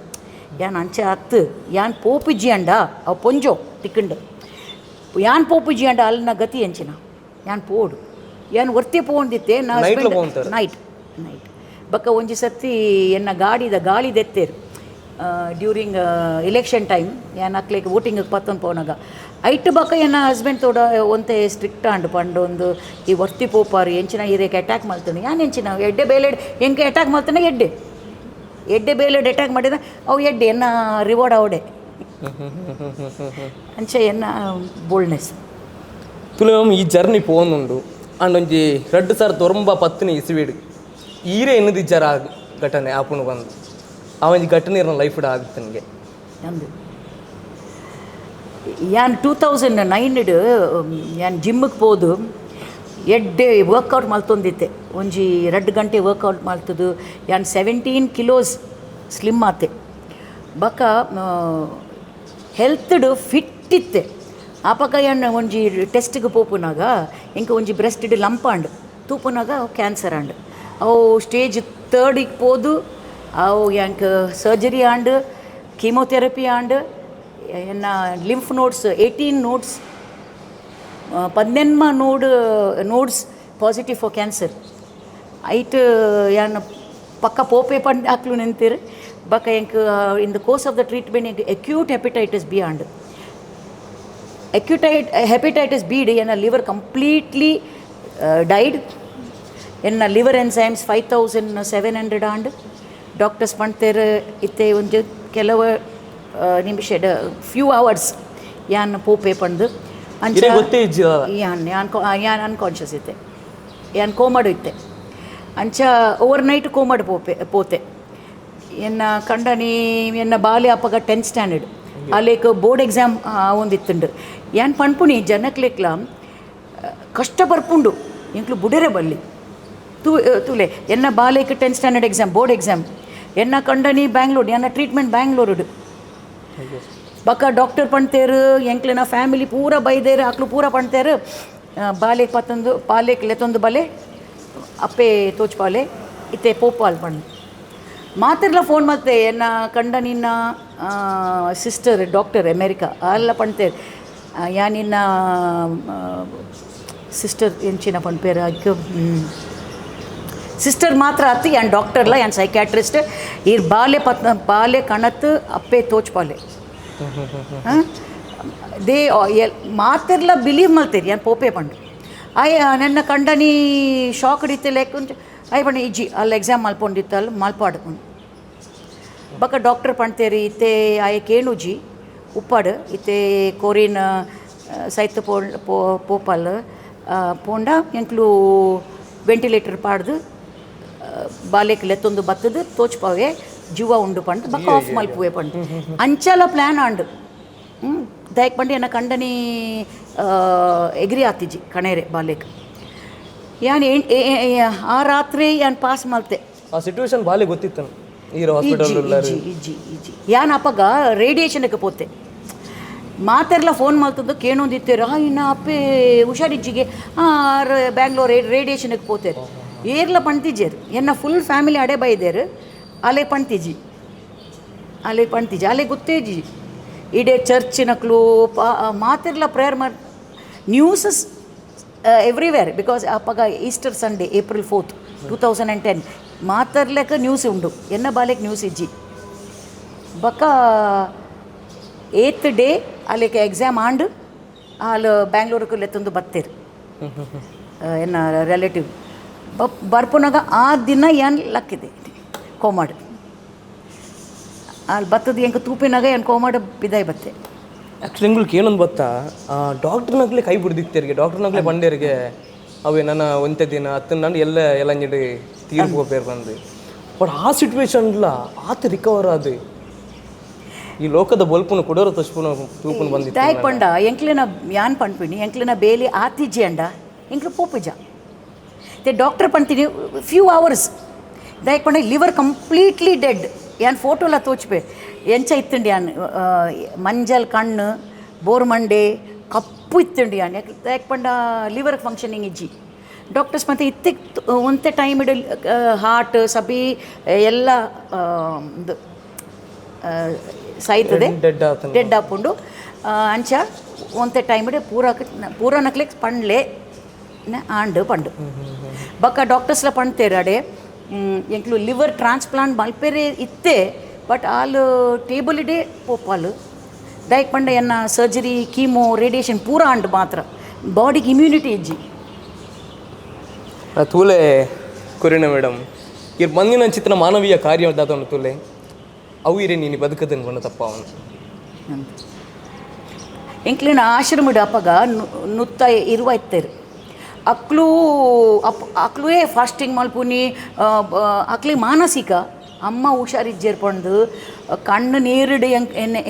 ಯಾನ್ ಅಂಚೆ ಹತ್ತು ಯಾನ್ ಪೋಪಿಜಿ ಅಂಡ ಅವು ಪೊಂಜೋ ತಿಕ್ಕಂಡು ಯಾನ್ ಪೋಪಿಜಿ ಅಂಡ ಅಲ್ಲಿನ ಗತಿ ಎಂಚಿನ ಯಾನ್ ಪೋಡು ಯಾನ್ ಒರ್ತೆ ಪೋಂದಿತ್ತೆ ನೈಟ್ ಬಕ್ಕ ಒಂಜಿ ಸರ್ತಿ ಎನ್ನ ಗಾಳಿ ದೆತ್ತೇರು ಡ್ಯೂರಿಂಗ್ ಎಲೆಕ್ಷನ್ ಟೈಮ್ ಯಾನ್ ಅಕ್ಲೆಗೆ ವೋಟಿಂಗ್ ಪತ್ತೊಂದು ಪೋನಾಗ ಐಟ್ ಬಕ್ಕ ಎನ್ನ ಹಸ್ಬೆಂಡ್ ತೋಡ ಒಂತೆ ಸ್ಟ್ರಿಕ್ಟ್ ಅಂಡು ಪಂಡು ಒಂದು ಈ ವರ್ತಿ ಪೋಪಾರು ಎಂಚಿನ ಹಿರೇಕೆ ಅಟ್ಯಾಕ್ ಮಾಡ್ತಾನೆ ಯಾನ್ ಎಂಚಿನ ಎಡ್ಡೆ ಬೇಲೆ ಎಂಕೆ ಅಟ್ಯಾಕ್ ಮಾಡ್ತಾನೆ ಎಡ್ಡೆ ಬೇಲೆ ಅಟ್ಯಾಕ್ ಮಾಡಿದ ಅವು ಎಡ್ಡೆ ಎನ್ನ ರಿವಾರ್ಡ್ ಅವಡೆ ಅಂಚೆ ಎನ್ನ ಬೋಲ್ಡ್ನೆಸ್ ತುಳು ಈ ಜರ್ನಿ ಪೋನುಂಡು ಅಂಡೊಂಜಿ 2010 ಇಸುವೀಡು ಈರೇ ಎನ್ನದು ಇಜ್ಜರ ಘಟನೆ ಆಪುನು ಬಂದು ಅವನಿಗೆ ಘಟನೆ ಇರೋ ಲೈಫ್ ಆಗುತ್ತೆ ನನಗೆ ಅಂದು ಯಾನ್ 2009 ಯಾನ್ ಜಿಮ್ಮಿಗೆ ಹೋದು ಎಡ್ಡೆ ವರ್ಕೌಟ್ ಮಲ್ತೊಂದಿತ್ತೆ ಒಂಜಿ 2 ಗಂಟೆ ವರ್ಕೌಟ್ ಮಲ್ತದು ಯಾನ್ 17 ಕಿಲೋಸ್ ಸ್ಲಿಮ್ ಆತೆ ಬಕ್ಕ ಹೆಲ್ತ್ಡ್ ಫಿಟ್ ಇತ್ತೆ ಆಪಕ್ಕ ಯಾನ್ ಒಂಜಿ ಟೆಸ್ಟ್ಗೆ ಪೋಪುನಾಗ ಇಂಕ ಒಂಜಿ ಬ್ರೆಸ್ಟ್ ಲಂಪಾಂಡು ತೂಪುನಾಗ ಕ್ಯಾನ್ಸರ್ ಆಂಡು ಅವು ಸ್ಟೇಜ್ 3 ಪೋದು ಅವು ಯಾಂಕ್ ಸರ್ಜರಿ ಆಂಡು ಕೀಮೋಥೆರಪಿ ಆಂಡು ಎನ್ನ lymph nodes 18 nodes 18 nodes positive for cancer ಐಟ್ ಯಾನ್ ಪಕ್ಕ ಪೋಪೆ ಪಂಡು ಹಾಕ್ಲು ನಿಂತಿರು ಬಕ್ಕ ಎಂಕ್ in the course of the treatment acute hepatitis B ಆಂಡು ಹೆಪಟೈಟಿಸ್ ಬಿ ಎನ್ನ ಲಿವರ್ ಕಂಪ್ಲೀಟ್ಲಿ ಡೈಡ್ ಎನ್ನ ಲಿವರ್ ಎನ್ಸೈಮ್ಸ್ 5700 ಆಂಡ್ ಡಾಕ್ಟರ್ಸ್ ಪಂಡ್ತೇರು ಇತ್ತೆ ಒಂದು ಕೆಲವು ನಿಮಿಷ ಫ್ಯೂ ಅವರ್ಸ್ ಯಾನ್ ಪೋಪೆ ಪಂಡು ಅಂಚ ಯಾನ್ ಅನ್ಕಾನ್ಷಿಯಸ್ ಇತ್ತೆ ಯಾನ್ ಕೋಮಡು ಇತ್ತೆ ಅಂಚ ಓವರ್ ನೈಟ್ ಕೋಮಡು ಪೋತೆ ಎನ್ನ ಕಂಡನಿ ಎನ್ನ ಬಾಲ್ಯ ಅಪ್ಪಗ 10th ಸ್ಟ್ಯಾಂಡರ್ಡ್ ಅಲ್ಲೇಕ ಬೋರ್ಡ್ ಎಕ್ಸಾಮ್ ಒಂದಿತ್ತುಂಡು ಯಾನ್ ಪಣ್ಪುನಿ ಜನಕ್ಲೆಕ್ಲ ಕಷ್ಟ ಬರ್ಪುಂಡು ಇಂಕ್ಲು ಬುಡರೆ ಬಲ್ಲಿ ತುಲೆ ಎನ್ನ ಬಾಲೇಕ 10th standard exam board exam ಎನ್ನ ಕಂಡನಿ ಬ್ಯಾಂಗ್ಳೂರ್ ಎನ್ನ ಟ್ರೀಟ್ಮೆಂಟ್ ಬ್ಯಾಂಗ್ಳೂರುಡು ಬಕ್ಕ ಡಾಕ್ಟರ್ ಪಣ್ತೇರು ಎಂಕ್ಲೆನ ಫ್ಯಾಮಿಲಿ ಪೂರ ಬೈದೇರು ಆಕ್ಲು ಪೂರ ಪಣ್ತೇರು ಬಾಲೆಗೆ ಪತ್ತೊಂದು ಪಾಲೆಗೆ ಲೆತ್ತೊಂದು ಬಲೆ ಅಪ್ಪೆ ತೋಚ್ಪಾಲೆ ಇತ್ತೆ ಪೋಪಾಲ್ ಪಣ್ಣು ಮಾತಿರ್ಲ ಫೋನ್ ಮತ್ತೆ ಎನ್ನ ಕಂಡ ನಿನ್ನ ಸಿಸ್ಟರ್ ಡಾಕ್ಟರ್ ಅಮೇರಿಕಾ ಅಲ್ಲ ಪಣ್ತೇರು ಯಾನಿನ್ನ ಸಿಸ್ಟರ್ ಎಂಚಿನ ಪಣ್ಪೇರು ಅಕ್ಕ ಸಿಸ್ಟರ್ ಮಾತ್ರ ಅತ್ತಿ ಯಾನ್ ಡಾಕ್ಟರ್ಲ ಯಾನ್ ಸೈಕ್ಯಾಟ್ರಿಸ್ಟ್ ಈ ಬಾಲೆ ಕಣತ್ ಅಪ್ಪೆ ತೋಚ್ಪಾಲೆ ದೇ ಮಾತಿರ್ಲ ಬಿಲೀವ್ ಮಲ್ತೇರಿ ಯಾನ್ ಪೋಪೆ ಪಂಡು ನನ್ನ ಕಂಡನಿ ಶಾಕ್ ಹಿಡಿತೆ ಲೆಕ್ಕ ಪಂಡು ಇಜ್ಜಿ ಅಲ್ಲಿ ಎಕ್ಸಾಮ್ ಮಲ್ಪೊಂಡಿತ್ತಲ್ಲ ಮಲ್ಪಾಡ್ಕೊಂಡು ಬಕ್ಕ ಡಾಕ್ಟರ್ ಪಣ್ತೇರಿ ಇತ್ತೆ ಕೇಣುಜಿ ಉಪ್ಪಾಡು ಇತ್ತೆ ಕೋರಿನ ಸೈತ್ ಪೋಪಲ್ ಪೋಂಡ ಎಂಕ್ಲು ವೆಂಟಿಲೇಟರ್ ಪಾಡ್ದು ಬಾಲೆಕ್ ಲೆತ್ತೊಂದು ಬತ್ತದು ತೋಚ್ಪಾವೆ ಜೀವ ಉಂಡು ಪಂಡು ಬಕ್ಕ ಆಫ್ ಮಲ್ಪುವೆ ಪಂಡು ಅಂಚಲ ಪ್ಲ್ಯಾನ್ ಆಂಡು ದಯಕ್ ಪಂಡು ಎನ್ನ ಕಂಡನಿ ಎಗ್ರಿ ಆತಿಜಿ ಕಣೇರೆ ಬಾಲೆಕ್ ಯಾನ್ ಆ ರಾತ್ರಿ ಯಾನ್ ಪಾಸ್ ಮಲ್ತೆ ಆ ಸಿಚುವೇಶನ್ ಬಾಲೆ ಗೊತ್ತಿತ್ತು ಈ ಹಾಸ್ಪಿಟಲ್ ಇಜ್ಜಿ ಯಾನ್ ಅಪ್ಪಗ ರೇಡಿಯೇಷನ್ಗೆ ಪೋತೆ ಮಾತೆರ್ಲ ಫೋನ್ ಮಲ್ತದ್ದು ಕೇಣೊಂದಿತ್ತೇರು ಇನ್ನು ಅಪ್ಪೆ ಹುಷಾರಿಜ್ಜಿಗೆ ಬ್ಯಾಂಗ್ಳೂರ್ ರೇಡಿಯೇಷನ್ಗೆ ಪೋತೇರು ಏರ್ಲ ಪಣ್ತಿಜ್ಜೇರು ಎನ್ನ ಫುಲ್ ಫ್ಯಾಮಿಲಿ ಅಡೆ ಬೈದೇರು ಅಲೆ ಪಣ್ತಿಜಿ ಅಲೆ ಗೊತ್ತೇಜಿ ಇಡೇ ಚರ್ಚಿನಕ್ಲು ಮಾತೆರ್ಲ ಪ್ರೇಯರ್ ಮಾಡಿ ನ್ಯೂಸಸ್ ಎವ್ರಿವೇರ್ ಬಿಕಾಸ್ ಅಪ್ಪಗ ಈಸ್ಟರ್ ಸಂಡೇ April 4th 2010 ಮಾತರ್ಲೆಕ್ಕ ನ್ಯೂಸ್ ಉಂಡು ಎನ್ನ ಬಾಲೆಕ್ ನ್ಯೂಸ್ ಇಜ್ಜಿ ಬಕ್ಕ 8th ಡೇ ಅಲ್ಲಿಗೆ ಎಕ್ಸಾಮ್ ಆಂಡು ಅಲ್ಲಿ ಬ್ಯಾಂಗ್ಳೂರಿಗೆ ಲೆತ್ತೊಂದು ಬತ್ತೇರು ಎನ್ನ ರಿಲೇಟಿವ್ ಬರ್ಪುನಾಗ ಆ ದಿನ ಏನು ಲಕ್ಕಿದೆ ಕೋಮಾಡು ಅಲ್ಲಿ ಬತ್ತದ ಹೆಂಗೆ ತೂಪಿನಾಗ ಏನು ಕೋಮಾಡು ಬಿದ್ದಾಯಿ ಬತ್ತೆ. ಆ್ಯಕ್ಚುಲಿ ಎಂಗ್ಳಿಗೆ ಏನೊಂದು ಬತ್ತಾ, ಡಾಕ್ಟ್ರ್ನಾಗಲೇ ಕೈ ಬಿಡ್ದಿತ್ತೇರಿಗೆ, ಡಾಕ್ಟ್ರ್ನಾಗಲೇ ಬಂಡೇರಿಗೆ ಅವೇ ನನ್ನ ಒಂತೆ ದಿನ ಹತ್ತು ನಾನು ಎಲ್ಲ ನೀಡಿ ತೀರ್ಪು ಹೋಗ್ಬೇರು ಬಂದು. ಬಟ್ ಆ ಸಿಚುವೇಶನ್ಲ ಆತ ರಿಕವರ್ ಅದು ಈ ಲೋಕದ ಬಲ್ಪುನ ಕೊಡೋರು ತಸ್ಪುನ ತೂಪುನ ಬಂದಿತ್ತು. ದಾಯಕ್ ಪಂಡ ಎಂಕ್ಲಿನ ಯಾನ್ ಪಂಡ್ಪಿನಿ ಎಂಕ್ಲಿನ ಬೇಲಿ ಆತಿಜಿ ಅಂಡ ಎಂಕ್ಲು ಪೋಪುಜ ತೆ ಡಾಕ್ಟರ್ ಪಂತೀನಿ ಫ್ಯೂ ಅವರ್ಸ್ ದಾಯಕ್ ಪಂಡ ಲಿವರ್ ಕಂಪ್ಲೀಟ್ಲಿ ಡೆಡ್. ಯಾನ್ ಫೋಟೋಲ ತೋಚ್ಪೆ ಎಂಚ ಇತ್ತಂಡಿ ಯಾನ್ ಮಂಜಲ್ ಕಣ್ಣು ಬೋರ್ಮಂಡೆ ಕಪ್ಪು ಇತ್ತಂಡಿ ಯಾನ್ ದಾಯಕ್ ಪಂಡ ಲಿವರ್ ಫಂಕ್ಷನಿಂಗ್ ಇಜ್ಜಿ ಡಾಕ್ಟರ್ಸ್ ಮತ್ತು ಇತ್ತೆ ಒಂತೆ ಟೈಮ್ ಇಡ ಹಾರ್ಟ್ ಸಬಿ ಎಲ್ಲ ಇದು ಸಾಯ್ತದೆ ಡೆಡ್ ಹಾಕೊಂಡು ಅಂಚ ಒಂತೆ ಟೈಮ್ ಇಡೆ ಪೂರ ನಕ್ಲಿಕ್ಕೆ ಪಂಡ್ಲೆ ಆಂಡು ಪಂಡು ಬಕ್ಕ ಡಾಕ್ಟರ್ಸ್ಲ ಪಂಡ್ತೇರೆ ಅಡೆ ಎಂಕ್ಲು ಲಿವರ್ ಟ್ರಾನ್ಸ್ಪ್ಲಾಂಟ್ ಮಲ್ಪೆರೆ ಇತ್ತೆ ಬಟ್ ಆಲ್ ಟೇಬಲ್ ಇಡೆ ಪೋಪಾಲು ದಯಕ್ ಪಂಡ ಎನ್ನ ಸರ್ಜರಿ ಕೀಮೋ ರೇಡಿಯೇಷನ್ ಪೂರ ಆಂಡು ಮಾತ್ರ ಬಾಡಿಗೆ ಇಮ್ಯುನಿಟಿ ಇಜ್ಜಿ ತೂಲೆ ಕೊರಿನ ಮೇಡಮ್ ಇರ್ ಬಂದಿನ ಚಿತ್ರ ಮಾನವೀಯ ಕಾರ್ಯ ದಾತವನು ತೂಲೆ ಅವು ಇರೇ ನೀನು ಬದುಕದನ್ನು ಬಂದ ತಪ್ಪ ಅವನು ಎಂಕ್ಲಿನ ಆಶ್ರಮದ ಅಪ್ಪಗ ನುತ್ತ ಇರುವ ಇತ್ತೇರು ಅಕ್ಲುವೇ ಫಾಸ್ಟಿಂಗ್ ಮಲ್ಪುನಿ ಅಕ್ಲಿ ಮಾನಸಿಕ ಅಮ್ಮ ಹುಷಾರಿಜ್ಜೇರ್ಪಂಡು ಕಣ್ಣು ನೀರಿಡು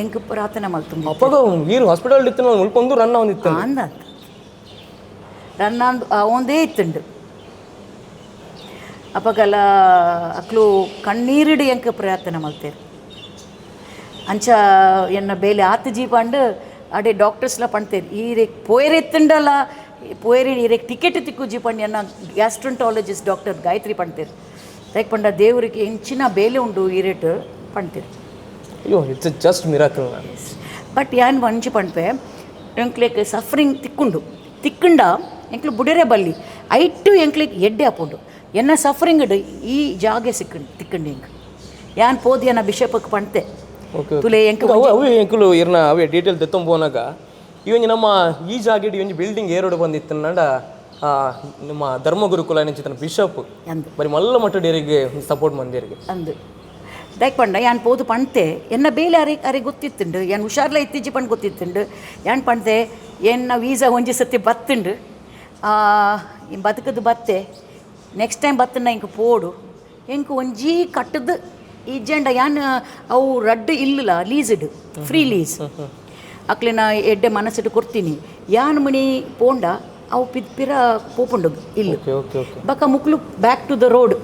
ಎಂಕ್ ಪ್ರಾರ್ಥನೆ ಮಲ್ತು ಅಪ್ಪಗ ವೀರು ಹಾಸ್ಪಿಟಲ್ ಇತ್ತು ಮುಳ್ಕೊಂಡು ರನ್ನ ಒಂದಿತ್ತು ಅಂದ ರನ್ನ ಒಂದೇ ಇತ್ತುಂಡು ಅಪ್ಪಗಲ ಅಕ್ಲು ಕಣ್ಣೀರಿಡು ಎಂಕ್ ಪ್ರಾರ್ಥನೆ ಮಲ್ತೇರು ಅಂಚ ಎನ್ನ ಬೇಲೆ ಆತು ಜೀಪಂಡು ಅಡೆ ಡಾಕ್ಟರ್ಸ್ಲ ಪಂಡ್ತೇರು ಈರೆ ಪೋಯರೆ ಎತ್ತುಂಡಲ್ಲ ಪೋಯರೆ ಈರೆಗೆ ಟಿಕೆಟ್ ತಿಕ್ಕು ಜೀಪಂಡು ಎನ್ನ ಗ್ಯಾಸ್ಟ್ರಂಟಾಲಜಿಸ್ಟ್ ಡಾಕ್ಟರ್ ಗಾಯತ್ರಿ ಪಂಡ್ತೇರು ಲೈಕ್ ಪಂಡ ದೇವರಿಗೆ ಹೆಂಚಿನ ಬೇಲೆ ಉಂಡು ಈರೇಟ್ ಪಂಡ್ತೇರು. ಅಯ್ಯೋ ಇಟ್ಸ್ ಜಸ್ಟ್ ಮಿರಾಕಲ್. ಬಟ್ ಯಾನ್ ಒಂಚಿ ಪಂಡ್ಪೆ ಎಂಕ್ಲೆಗ್ ಸಫರಿಂಗ್ ತಿಕ್ಕುಂಡ ಎಂಕ್ಲು ಬುಡರೆ ಬಲ್ಲಿ ಐಟು ಎಂಕ್ಲೆಗ್ ಎಡ್ಡೆ ಹಾಪುಂಡು ಎನ್ನ ಸಫರಿಂಗ್ ಈ ಜಾಗೆ ತಿಕ್ಕಂಡು ಎಂಕ್ ಯಾನ್ ಪೋದಿ ಎನ್ನ ಬಿಷಪ್ಗೆ ಪಂಡ್ತೆ ತುಲೆ ಅವು ಎಂಕುಲು ಇರ್ನ ಅವೇ ಡೀಟೇಲ್ ತೆತ್ತೊಂಬೋನಾಗ ಇವಂಜಿ ನಮ್ಮ ಈ ಜಾಗೆಡ್ ಇವಂಜಿ ಬಿಲ್ಡಿಂಗ್ ಏರೋಡು ಬಂದಿತ್ತು ನಂಡ ನಮ್ಮ ಧರ್ಮಗುರುಕುಲ ಚಿತ್ರ ಬಿಷಪ್ ಅಂದು ಬರೀ ಮಲ್ಲ ಮಟ್ಟಡೇರಿಗೆ ಸಪೋರ್ಟ್ ಮಂದಿರಿಗೆ ಅಂದು ದಯಕ್ ಪಂಡ ಯಾನ್ ಪೋದು ಪಂಡ್ತೆ ಎನ್ನ ಬೇಲೆ ಅರೆ ಗೊತ್ತಿತ್ತುಂಡು ಯಾನ್ ಹುಷಾರ್ಲ ಇತ್ತೀಜಿ ಪಂಡ್ ಗೊತ್ತಿತ್ತುಂಡು ಯಾನ್ ಪಂಡ್ತೆ ಎನ್ನ ವೀಸಾ ಒಂಜಿ ಸತಿ ಬತ್ತುಂಡು ಬದುಕದು ಬತ್ತೆ ನೆಕ್ಸ್ಟ್ ಟೈಮ್ ಬತ್ತನ ಇಂಕ ಪೋಡು ಎಂಕ್ ಒಂಜಿ ಕಟ್ಟದು ಇಜ್ಜಂಡ ಯಾನ್ ಅವು ರಡ್ಡು ಇಲ್ಲಲ್ಲ ಲೀಸ್ಡ್ ಫ್ರೀ ಲೀಸ್ ಅಕ್ಲಿನ ಎಡ್ಡೆ ಮನಸ್ಸಿಟ್ಟು ಕೊಡ್ತೀನಿ ಯಾನ್ ಮಣಿ ಪೋಂಡ ಅವು ಪಿರ ಪೋಪುಂಡು ಇಲ್ಲು ಬಕ್ಕ ಮುಕ್ಲು ಬ್ಯಾಕ್ ಟು ದ ರೋಡ್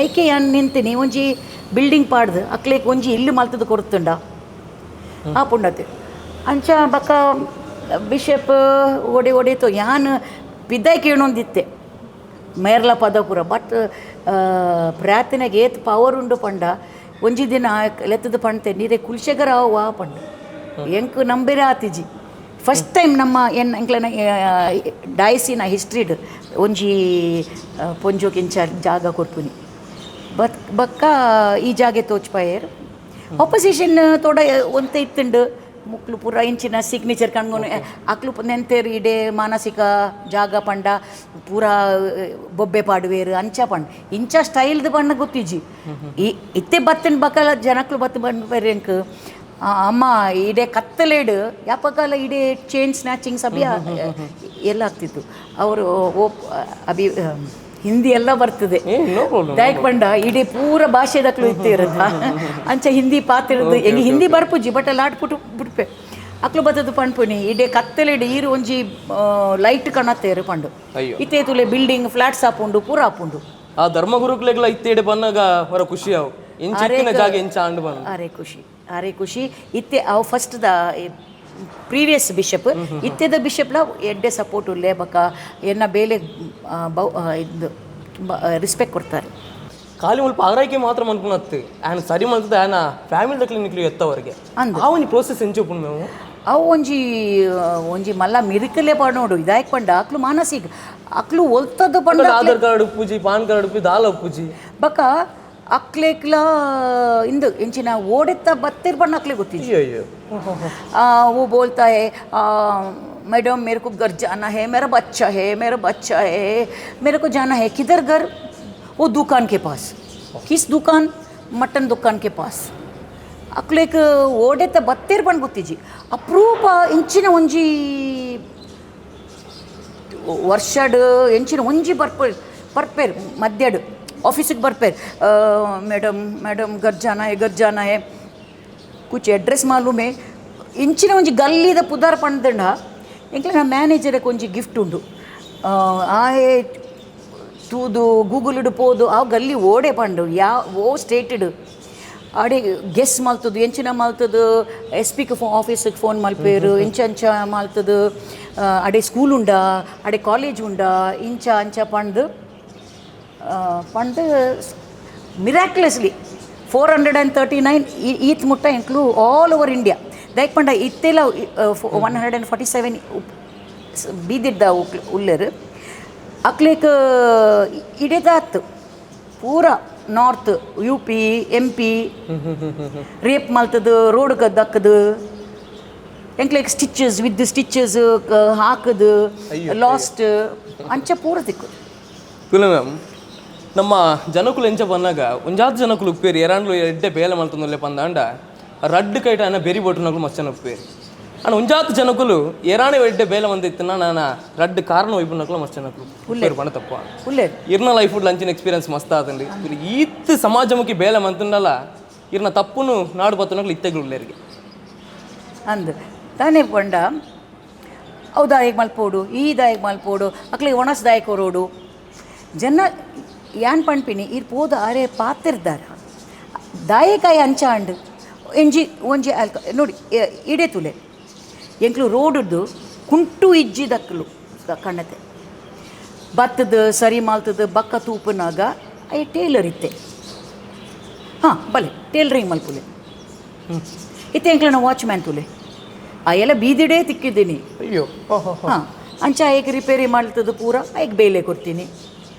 ಐಕೆ ಯಾನ್ ನಿಂತೀನಿ ಒಂಜಿ ಬಿಲ್ಡಿಂಗ್ ಪಾಡ್ದು ಅಕ್ಲೇಕ್ ಒಂಜಿ ಇಲ್ಲು ಮಲ್ತದ್ದು ಕೊಡ್ತುಂಡ ಆ ಪುಂಡತೆ ಅಂಚ ಬಕ್ಕ ಬಿಷಪ್ ಒಡೆತೋ ಯಾನ್ ಪಿದ್ದಾಯ್ ಕೇಳೊಂದಿತ್ತೆ ಮೇರ್ಲ ಪದಪುರ ಬಟ್ ಪ್ರಾರ್ಥನೆಗೆ ಏತ್ ಪವರ್ ಉಂಡು ಪಂಡ ಒಂಜಿ ದಿನ ಲೆತ್ತದ ಪಂಡ್ತೆ ನೀರೇ ಕುಲ್ಶೆಗರ ವಾ ಪಂಡ ಎಂಕ್ ನಂಬೇರೆ ಆತಿಜಿ ಫಸ್ಟ್ ಟೈಮ್ ನಮ್ಮ ಎಂಕ್ಲನ ಡಾಯ್ಸಿನ ಹಿಸ್ಟ್ರಿಡ್ ಒಂಜಿ ಪೊಂಜೋಕಿಂಚ ಜಾಗ ಕೊಡ್ಪುನಿ ಬಕ್ಕ ಈ ಜಾಗೆ ತೋಚ್ಪಾಯರು ಆಪೋಸಿಷನ್ ತೋಡ ಒಂತೆ ಇತ್ತುಂಡು ಮುಕ್ಲು ಪೂರ ಇಂಚಿನ ಸಿಗ್ನೇಚರ್ ಕಣ್ಕೊಂಡು ಅಕ್ಲು ನೆಂತೇರು ಇಡೆ ಮಾನಸಿಕ ಜಾಗ ಪಂಡ ಪೂರ ಬೊಬ್ಬೆ ಪಾಡುವೇರು ಅಂಚ ಪಂಡ ಇಂಚ ಸ್ಟೈಲ್ದು ಬಣ್ಣ ಗೊತ್ತಿಜ್ಜಿ ಇತ್ತೆ ಬತ್ತನ್ ಬಕ್ಕಲ ಜನಕ್ಲು ಬತ್ತು ಬಂದು ಬರ್ಯಂಕ್ ಅಮ್ಮ ಇಡೆ ಕತ್ತಲೇಡು ಯಾಪಕಾಲ ಇಡೆ ಚೈನ್ ಸ್ನ್ಯಾಚಿಂಗ್ ಸಭ್ಯ ಎಲ್ಲ ಆಗ್ತಿತ್ತು ಅವರು ಹಿಂದಿ ಎಲ್ಲ ಬರ್ತದೆ ದಯಕ್ ಪಂಡ ಇಡೀ ಪೂರ ಭಾಷೆದಕ್ಲು ಇತ್ತಿರದ ಅಂಚ ಹಿಂದಿ ಪಾತಿರದು ಹೆಂಗೆ ಹಿಂದಿ ಬರ್ಪುಜಿ ಬಟ್ ಅಲ್ಲಿ ಆಡ್ಬಿಟ್ಟು ಬಿಡ್ಪೆ ಅಕ್ಲು ಬತ್ತದು ಪಂಡ್ಪುನಿ ಇಡೇ ಕತ್ತಲೆಡು ಈರು ಒಂಜಿ ಲೈಟ್ ಕಣತ್ತೇರು ಪಂಡು ಇತ್ತೆ ತುಲೆ ಬಿಲ್ಡಿಂಗ್ ಫ್ಲಾಟ್ಸ್ ಹಾಪುಂಡು ಪೂರ ಹಾಪುಂಡು ಆ ಧರ್ಮಗುರುಕ್ಲೆಗ್ಲ ಇತ್ತೇಡೆ ಬಂದಾಗ ಹೊರ ಖುಷಿ ಅವು ಇಂಚಿನ ಜಾಗ ಇಂಚ ಆಂಡು ಬಂದು ಅರೆ ಖುಷಿ ಇತ್ತೆ ಅವು ಫಸ್ಟ್ ದ ಪ್ರೀವಿಯಸ್ ಬಿಷಪ್ ಇತ್ತೆದ ಬಿಷಪ್ಲ ಎಡ್ಡೆ ಸಪೋರ್ಟ್ ಉಲ್ಲೆ ಬಕ್ಕ ಎನ್ನ ಬೇಲೆ ಇದು ತುಂಬ ರೆಸ್ಪೆಕ್ಟ್ ಕೊಡ್ತಾರೆ ಖಾಲಿ ಮುಲ್ಪ ಆರೈಕೆ ಮಾತ್ರ ಮನ್ಪುನತ್ತು ಆ್ಯನ ಸರಿ ಮಲ್ತದ ಆ್ಯನ ಫ್ಯಾಮಿಲಿ ಕ್ಲಿನಿಕ್ಲಿ ಎತ್ತವರಿಗೆ ಆ ಒಂದು ಪ್ರೋಸೆಸ್ ಎಂಚು ನಾವು ಅವು ಒಂಜಿ ಮಲ್ಲ ಮಿರಿಕಲ್ಲೇ ಪಡೋಡು ಇದಾಯ್ಕ್ ಪಂಡ ಅಕ್ಲು ಮಾನಸಿಕ ಅಕ್ಲು ಒಲ್ತದ್ದು ಪಂಡ ಆಧಾರ್ ಕಾರ್ಡ್ ಪೂಜಿ ಪಾನ್ ಕಾರ್ಡ್ ಉಪ್ಪಿ ದಾಲ ಪೂಜಿ ಬಕ್ಕ ಅಕ್ಲೇಕ್ಲ ಇಂದು ಎಂಚಿನ ಓಡೆತ್ತ ಬತ್ತಿರ್ ಬಣ್ಣ ಅಕ್ಲೆ ಗೊತ್ತಿಲ್ಲ ಅಯ್ಯೋ वो बोलता है मैडम मेरे को घर जाना है, मेरा बच्चा है, मेरा बच्चा है, मेरे को जाना है. किधर घर? वो दुकान के पास. किस दुकान? मटन दुकान के पास. ಅಕ್ಲೇಕ್ ಓಡೆತ್ತ ಬತ್ತೇರು ಬಂದು ಗೊತ್ತಿಜ್ಜಿ ಅಪರೂಪ ಎಂಚಿನ ಒಂಜಿ ವರ್ಷಡ್ ಎಂಚಿನ ಒಂಜಿ ಬರ್ಪೇರು ಮಧ್ಯಾಡು ಆಫೀಸಿಗೆ ಬರ್ಪೇರು. ಮೇಡಮ್ घर जाना है कुछ एड्रेस मालूम है. इंचिन ಒಂಜಿ ಗಲ್ಲಿದ ಪುದಾರ್ ಪಂಡ್ದಂಡ ಎಂಕ್ಲೆ ನಾ ಮ್ಯಾನೇಜರ್ಗೆ ಒಂಜಿ ಗಿಫ್ಟ್ ಉಂಡು. ಆಯೆ ತೂದು ಗೂಗಲ್ಡ್ ಪೋದು ಆ ಗಲ್ಲಿ ಓಡೆ ಪಂಡು ಓ ಸ್ಟೇಟೆಡ್ ಆಡೆ ಗೆಸ್ ಮಲ್ತದು ಎಂಚಿನ ಮಲ್ತದು SP ಆಫೀಸಿಗೆ ಫೋನ್ ಮಲ್ಪೇರು ಇಂಚ ಮಲ್ತದು ಅಡೆ ಸ್ಕೂಲ್ ಉಂಡ ಅಡೆ ಕಾಲೇಜ್ ಉಂಡ ಇಂಚ ಅಂಚ ಪಂಡು ಮಿರಾಕ್ಯುಲಸ್ಲಿ 439 ಈತ್ ಮುಟ್ಟ ಇಂಕ್ಲೂ ಆಲ್ ಓವರ್ ಇಂಡಿಯಾ ದೈಕ್ ಪಂಡ ಇತ್ತೆಲ್ಲ 147 ಬೀದಿದ್ದ ಉಲ್ಲೇರು ಅಕ್ಲೇಕ್ ಇಡೇದಾತ್ತು ಪೂರ ನಾರ್ತ್ UP MP ರೇಪ್ ಮಲ್ತದು ರೋಡ್ಗೆ ದಕ್ಕದು ಎಂಕ್ಲೇಕ್ ಸ್ಟಿಚಸ್ ವಿತ್ ಸ್ಟಿಚಸ್ ಹಾಕದು ಲಾಸ್ಟ್ ಅಂಚ ಪೂರ ತಿಕ್ಕು ಮ್ಯಾಮ್. ನಮ್ಮ ಜನಕುಲು ಎಂಚ ಬಂದಾಗ ಒಂಜಾತ್ ಜನಕುಲು ಉಪ್ಪೇರಿ ಎರಾಂಡ್ಲು ಎಡ್ಡೆ ಬೇಲೆ ಮಲ್ತೊಂದುಲ್ಲೆ ಪಂದಾಂಡ ರಡ್ಡು ಕೈಟ ಅನ್ನ ಬೆರಿ ಬೋಟುನಕಲು ಮಚ್ಚನ ಉಪ್ಪೇರಿ ಅಣ್ಣ ಒಂಜಾತ್ ಜನಕುಲು ಎರಾಣೆ ಎಡ್ಡೆ ಬೇಲೆ ಮಂದಿತ್ತಿನ ನಾನು ರಡ್ಡು ಕಾರಣ ವೈಪುನಕಲು ಮಚ್ಚನಕಲು ಉಪ್ಪೇರು ಪಣ ತಪ್ಪ ಇರ್ನ ಲೈಫ್ ಲಂಚಿನ ಎಕ್ಸ್ಪೀರಿಯನ್ಸ್ ಮಸ್ತ್ ಆತಂಡಿ ಈತ್ ಸಮಾಜಮುಖಿ ಬೇಲೆ ಮಂತಂಡಲ್ಲ ಇರ್ನ ತಪ್ಪುನು ನಾಡು ಬತ್ತನಕಲು ಇತ್ತೆಗಳು ಉಳ್ಳೇರಿಗೆ ಅಂದು ತಾನೇ ಪಂಡ ಅವು ದಾಯಕ್ ಮಲ್ಪೋಡು ಈ ದಾಯಕ್ ಮಲ್ಪೋಡು ಅಕ್ಲಿಗೆ ಒಣಸ್ ದಾಯಕ್ ಹೊರೋಡು ಜನ ಯಾನ್ ಪಣ್ಪಿನಿ ಇರ್ ಪೋದು ಆರೆ ಪಾತಿರ್ದಾರ ದಾಯಕಾಯಿ ಅಂಚ ಅಂಡು ಒಂಜಿ ಆಲ್ಕ ನೋಡಿ ಇಡೇ ತುಲೆ ಎಂಕ್ಲು ರೋಡುದ್ದು ಕುಂಟು ಇಜ್ಜಿದಕ್ಕಲು ಕಣ್ಣತೆ ಬತ್ತದ ಸರಿ ಮಾಲ್ತದ ಬಕ್ಕ ತೂಪನಾಗ ಅಯ್ಯ ಟೇಲರ್ ಇತ್ತೆ ಹಾಂ ಬಲೆ ಟೇಲರಿಂಗ್ ಮಲ್ಪುಲೆ ಇತ್ತೆ ಎಂಕ್ಲ ನಾ ವಾಚ್ಮ್ಯಾನ್ ತುಲೆ ಆ ಎಲ್ಲ ಬೀದಿಡೇ ತಿಕ್ಕಿದ್ದೀನಿ. ಅಯ್ಯೋ ಹಾಂ ಅಂಚ ಆಯ್ಕೆ ರಿಪೇರಿ ಮಾಡ್ತದ ಪೂರ ಆಯ್ಕೆ ಬೇಲೆ ಕೊಡ್ತೀನಿ.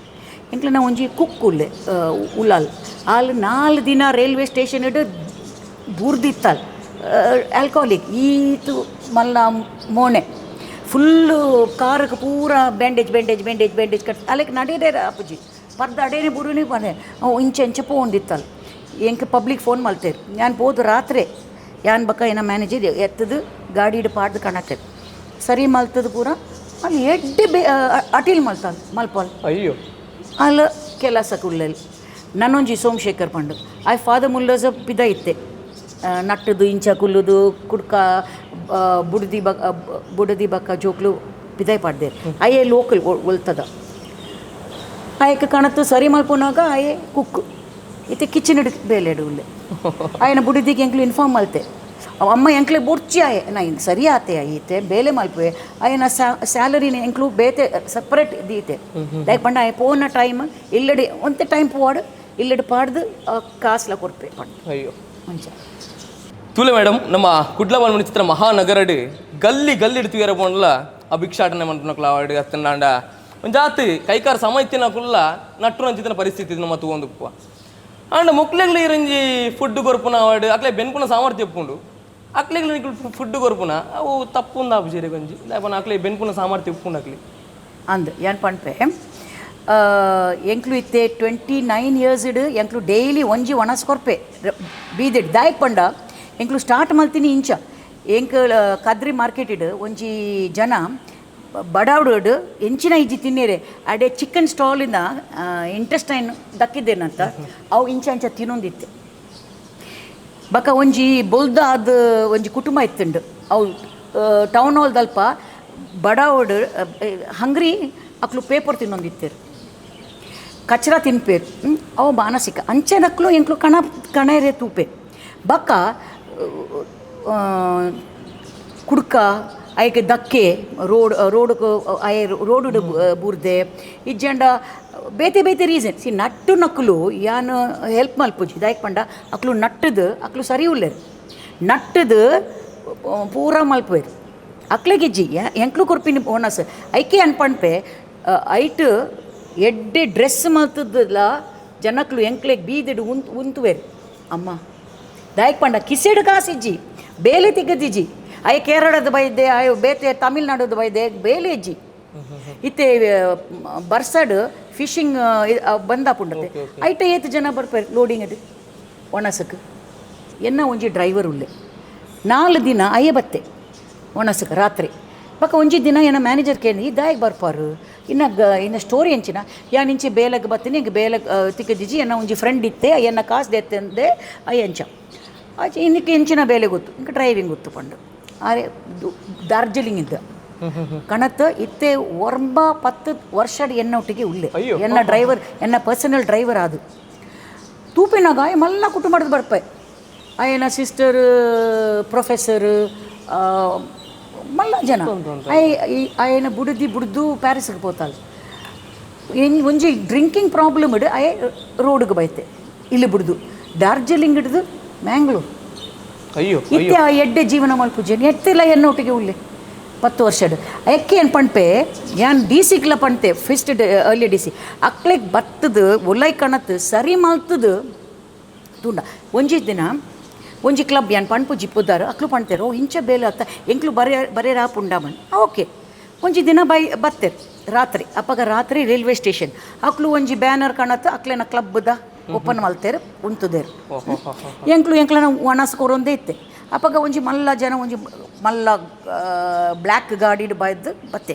ಎಂಕ್ಲ ನಾ ಒಂಜಿ ಕುಕ್ ಉಲಾಲ್ ಆಲ್ 4 ದಿನ ರೈಲ್ವೆ ಸ್ಟೇಷನ್ ಇಡು ಬೂರ್ದಿತ್ತಲ್ ಆಲ್ಕೋಹಾಲಿಕ್ ಈತು ಮಲ್ಲ ಮೋಣೆ ಫುಲ್ಲು ಕಾರಕ್ಕೆ ಪೂರ ಬ್ಯಾಂಡೇಜ್ ಕಟ್ ಅಲ್ಲಕ್ಕೆ ನಡೆಯದೇ ಅಪ್ಪಜಿ ಪರ್ದ ಅಡೇನೆ ಬುರುನಿ ಬಂದೆ ಇಂಚ ಪೋಂದಿತ್ತಲ್ ಎಂಕ ಪಬ್ಲಿಕ್ ಫೋನ್ ಮಲ್ತೇರು ನಾನು ಪೋದು ರಾತ್ರಿ ಯಾನ್ ಬಕ್ಕ ಏನ ಮ್ಯಾನೇಜರ್ ಎತ್ತದು ಗಾಡಿ ಇಡು ಪಾಡ್ದು ಕಾಣತ್ತೆ ಸರಿ ಮಲ್ತದು ಪೂರ ಅಲ್ಲಿ ಎಡ್ಡೆ ಅಟಿಲ್ ಮಲ್ಪಲ್ ಅಯ್ಯೋ ಅಲ್ಲ ಕೆಲಸಕ್ಕೆ ಉಳ್ಳಲ್ಲಿ ನನ್ನೊಂಜಿ ಸೋಮಶೇಖರ್ ಪಂಡು ಆಯ್ ಫಾದರ್ ಮುಲ್ಲಸ ಪಿದ ಇತ್ತೆ ನಟ್ಟದು ಇಂಚ ಕುಲ್ಲುದು ಕುಡ್ಕ ಬುಡದಿ ಬಕ್ಕ ಜೋಕ್ಲು ಪಿದಾಯ್ ಪಾಡ್ದೆ ಅಯ್ಯೇ ಲೋಕಲ್ ಒಲ್ತದ ಆಯ್ಕೆ ಕಣತ್ತು ಸರಿ ಮಲ್ಪುನಾಗ ಆಯೇ ಕುಕ್ ಇತ್ತೆ ಕಿಚನ್ ಇಡ್ ಬೇಲೆ ಉಲ್ಲೆ ಆಯ್ನ ಬುಡದಿಗೆ ಎಂಕ್ಲು ಇನ್ಫಾರ್ಮ್ ಮಲ್ತೆ ಅಮ್ಮ ಎಂಕ್ಲೆ ಬೊರ್ಚಿ ಆಯೆ ನಾ ಹಿಂಗೆ ಸರಿ ಆತೆ ಐತೆ ಬೇಲೆ ಮಲ್ಪೆ ಆಯ್ನ ಸ್ಯಾಲರಿನ ಎಂಕ್ಲು ಬೇತೆ ಸಪ್ರೇಟ್ ದೀತೆ ಲೈಕ್ ಪಂಡ ಆಯ್ ಪೋನ ಟೈಮ್ ಇಲ್ಲಡೆ ಒಂತೆ ಟೈಮ್ ಪೋವಾಡು ಇಲ್ಲಡೆ ಪಾಡ್ದು ಕಾಸ್ಲ ಕೊಡ್ಪೆ ಪಂಡ ಅಯ್ಯೋ ಮಂಚ ತೂಲೆ ಮೇಡಮ್ ನಮ್ಮ ಕುಡ್ಲಬಾಲ್ ಚಿತ್ರ ಮಹಾನಗರಡು ಗಲ್ಲಿ ತುಯರ ಪೋಂಡ್ಲ ಆ ಭಿಕ್ಷಾಟನೆ ಮಂಟನಕ್ಲ ಆವಾಡು ಅತ್ತಂಡ ಒಂಜಾತ್ ಕೈಕಾರ ಸಮಯತ್ತಿನಕುಲ್ಲ ನಟ್ಟು ನಂಚಿನ ಪರಿಸ್ಥಿತಿ ನಮ್ಮ ತಗೊಂಡುಪ್ಪ ಅಂಡ್ ಮುಕ್ಲೆಗ್ಲು ಇರಂಜಿ ಫುಡ್ ಕೊರ್ಪುನ ಆವಾಡು ಅಕ್ಲೆ ಬೆನ್ಪುನ ಸಾಮರ್ಥ್ಯ ಒಪ್ಪುಂಡು ಅಕ್ಲೆಗ್ಲು ನಿಕ್ಲು ಫುಡ್ ಕೊರ್ಪುನ ಅವು ತಪ್ಪುಂದ ಆಪುಜೇರಿ ಗಂಜಿ ಲೇಪನ ಅಕ್ಲೆ ಬೆನ್ಪುನ ಸಾಮರ್ಥ್ಯ ಒಪ್ಪುಂಡು ಅಕ್ಲಿ ಅಂದ್ ಏನ್ ಪಂಡ್ಪೆ ಎಂಕ್ಲು ಇತ್ತೆ 29 years ಇಡು ಎಂಕ್ಲು ಡೈಲಿ ಒಂಜಿ ಒಣಸ್ ಕೊರ್ಪೆ ಬೀದಿಡ್ ದಾಯಕ್ ಪಂಡ ಎಂಕ್ಲು ಸ್ಟಾರ್ಟ್ ಮಲ್ತೀನಿ ಇಂಚ ಎಂಕ್ ಕದ್ರಿ ಮಾರ್ಕೆಟ್ ಇಡು ಒಂಜಿ ಜನ ಬಡಾವ್ಡು ಎಂಚಿನ ಇಜ್ಜಿ ತಿನ್ನೇರೆ ಅಡೆ ಚಿಕನ್ ಸ್ಟಾಲಿಂದ ಇಂಟ್ರೆಸ್ಟೈನ್ ದಕ್ಕಿದ್ದೇನಂತ ಅವು ಇಂಚ ತಿನ್ನೊಂದಿತ್ತೆ ಬಕ ಒಂಜಿ ಬೊಲ್ದಾದ ಒಂಜಿ ಕುಟುಂಬ ಇತ್ತುಂಡು ಅವು ಟೌನ್ ಹಾಲ್ ದಲ್ಪ ಬಡಾವ್ಡು ಹಂಗ್ರಿ ಅಕ್ಲು ಪೇಪರ್ ತಿನ್ನೊಂದಿತ್ತೇರು ಕಚ್ರ ತಿನ್ಪೇರು ಅವು ಮಾನಸಿಕ ಅಂಚೆನಕ್ಲು ಎಂಕ್ಲು ಕಣೇರೆ ತೂಪೆ ಬಕ್ಕ ಕುಡ್ಕ ಆಯ್ಕೆ ದಕ್ಕೆ ರೋಡು ಬೂರ್ದೆ ಇಜ್ಜಂಡ ಬೇತೆ ರೀಸನ್ ಸಿ ನಟ್ಟು ನಕ್ಲು ಯಾನು ಹೆಲ್ಪ್ ಮಲ್ಪುಜಿ ದಾಯಕ್ ಪಂಡ ಅಕ್ಲು ನಟ್ಟದು ಅಕ್ಲು ಸರಿ ಉಳ್ಳೇರು ನಟ್ಟದು ಪೂರ ಮಲ್ಪೇರು ಅಕ್ಲೆಗಿಜ್ಜಿ ಎಂಕ್ಲು ಕೊರ್ಪಿನಿ ಬೋನಸ್ ಐಕೆ ಅನ್ಪಣ್ಪೆ ಐಟ್ ಎಡ್ಡೆ ಡ್ರೆಸ್ ಮಲ್ತದಲ್ಲ ಜನಕ್ಲು ಎಂಕ್ಲೆಗ್ ಬೀದಿಡು ಉಂತುವೇರು ಅಮ್ಮ ದಾಯಕ್ ಪಂಡ ಕಿಸೆಡು ಕಾಸಿಜ್ಜಿ ಬೇಲೆ ತೆಗೆದಿಜ್ಜಿ ಅಯ್ಯ ಕೇರಳದ ಬೈದೆ ಅಯ್ಯೋ ಬೇತೆ ತಮಿಳ್ನಾಡುದು ಬೈದೆ ಬೇಲೇಜಿ ಇತ್ತೆ ಬರ್ಸಡ್ ಫಿಶಿಂಗ್ ಬಂದಾಪುಂಡತೆ ಐಟ ಏತ್ ಜನ ಬರ್ಪೇರು ಲೋಡಿಂಗ್ ಅದು ಒಣಸಕ್ಕೆ ಎನ್ನ ಒಂಜಿ ಡ್ರೈವರ್ ಉಳ್ಳೆ 4 ದಿನ ಅಯ್ಯ ಬತ್ತೆ ಒಣಸಕ್ಕೆ ರಾತ್ರಿ ಪಕ್ಕ ಒಂಜಿ ದಿನ ಏನ ಮ್ಯಾನೇಜರ್ ಕೇಳಿ ಇದಾಗಿ ಬರ್ಪಾರು ಇನ್ನು ಸ್ಟೋರಿ ಎಂಚಿನ ಯಾನ್ ಇಂಚಿ ಬೇಲೆಗೆ ಬರ್ತೀನಿ ಹಿಂಗೆ ಬೇಲೆಗೆ ತಿಕ್ಕದಿಜಿ ಎನ್ನ ಒಂಜಿ ಫ್ರೆಂಡ್ ಇತ್ತೆ ಎನ್ನ ಕಾಸು ದೆತ್ತೆ ಅಂದೆ ಅಯ್ಯ ಎಂಚ ಆಚೆ ಇನ್ನಕ್ಕೆ ಎಂಚಿನ ಬೇಲೆ ಗೊತ್ತು ಇಂಕ ಡ್ರೈವಿಂಗ್ ಗೊತ್ತು ಪಂಡು ಆರೆ ಡಾರ್ಜಿಲಿಂಗ್ ಇದ್ದ ಕಣತ್ ಇತ್ತೆ ಒರ್ಬ 10 ವರ್ಷದ ಎನ್ನೊಟ್ಟಿಗೆ ಉಳ್ಳೆ ಎನ್ನ ಡ್ರೈವರ್ ಎನ್ನ ಪರ್ಸನಲ್ ಡ್ರೈವರ್ ಅದು ತೂಪಿನಾಗ ಮಲ್ಲ ಕುಟುಂಬದ ಬರ್ಪೆ ಅಯ್ಯನ ಸಿಸ್ಟರ್ ಪ್ರೊಫೆಸರ್ ಮಲ್ಲ ಜನ ಅಯ್ಯನ ಬುಡ್ದು ಪ್ಯಾರಿಸ್ಗೆ ಪೋತಾಳೆ ಒಂಜಿ ಡ್ರಿಂಕಿಂಗ್ ಪ್ರಾಬ್ಲಮ್ ಇಡು ಅಯ್ಯ ರೋಡ್ಗೆ ಬೈತೆ ಇಲ್ಲಿ ಬಿಡ್ದು ಡಾರ್ಜಿಲಿಂಗ್ ಹಿಡ್ದು ಮ್ಯಾಂಗ್ಳೂರು ಅಯ್ಯೋ ಇತ್ತೆ ಆ ಎಡ್ಡೆ ಜೀವನ ಮಲ್ಪುಜೇನು ಎತ್ತಿಲ್ಲ ಎನ್ನೊಟ್ಟಿಗೆ ಉಳ್ಳೆ 10 ವರ್ಷದ ಅಯ್ಯಕ್ಕೆ ಏನು ಪಣ್ಪೆ ಯಾನ್ ಡಿ ಸಿಗ್ಲ ಪಣ್ತೆ ಫಿಸ್ಟ್ ಅರ್ಲಿ ಡಿ ಸಿ ಅಕ್ಲೆಗೆ ಬತ್ತದು ಒಲೈ ಕಣತ್ತು ಸರಿ ಮಲ್ತದು ತುಂಡ ಒಂಜಿ ದಿನ ಒಂಜಿ ಕ್ಲಬ್ ಯಾನ್ ಪಣ್ಪು ಜಿಪ್ಪುದಾರು ಅಕ್ಲು ಪಣ್ತೇರು ಇಂಚ ಬೇಲೆ ಅತ್ತ ಎಂಕ್ಲು ಬರೆಯರ ಪುಂಡಮನ್ ಓಕೆ ಒಂಜಿ ದಿನ ಬತ್ತೇರು ರಾತ್ರಿ ಅಪ್ಪಗ ರಾತ್ರಿ ರೈಲ್ವೆ ಸ್ಟೇಷನ್ ಅಕ್ಲು ಒಂಜಿ ಬ್ಯಾನರ್ ಕಾಣತ್ತ ಅಕ್ಲೇನ ಕ್ಲಬ್ದ ಓಪನ್ ಮಲ್ತೇರು ಉಂತುದೇರು ಎಂಕ್ಲನ ಒಣಸ್ಕೊರೊಂದೇ ಇತ್ತೆ ಅಪ್ಪಗ ಒಂಜಿ ಮಲ್ಲ ಜನ ಒಂಜಿ ಮಲ್ಲ ಬ್ಲ್ಯಾಕ್ ಗಾಡಿಡ್ ಬೈದು ಬತ್ತೆ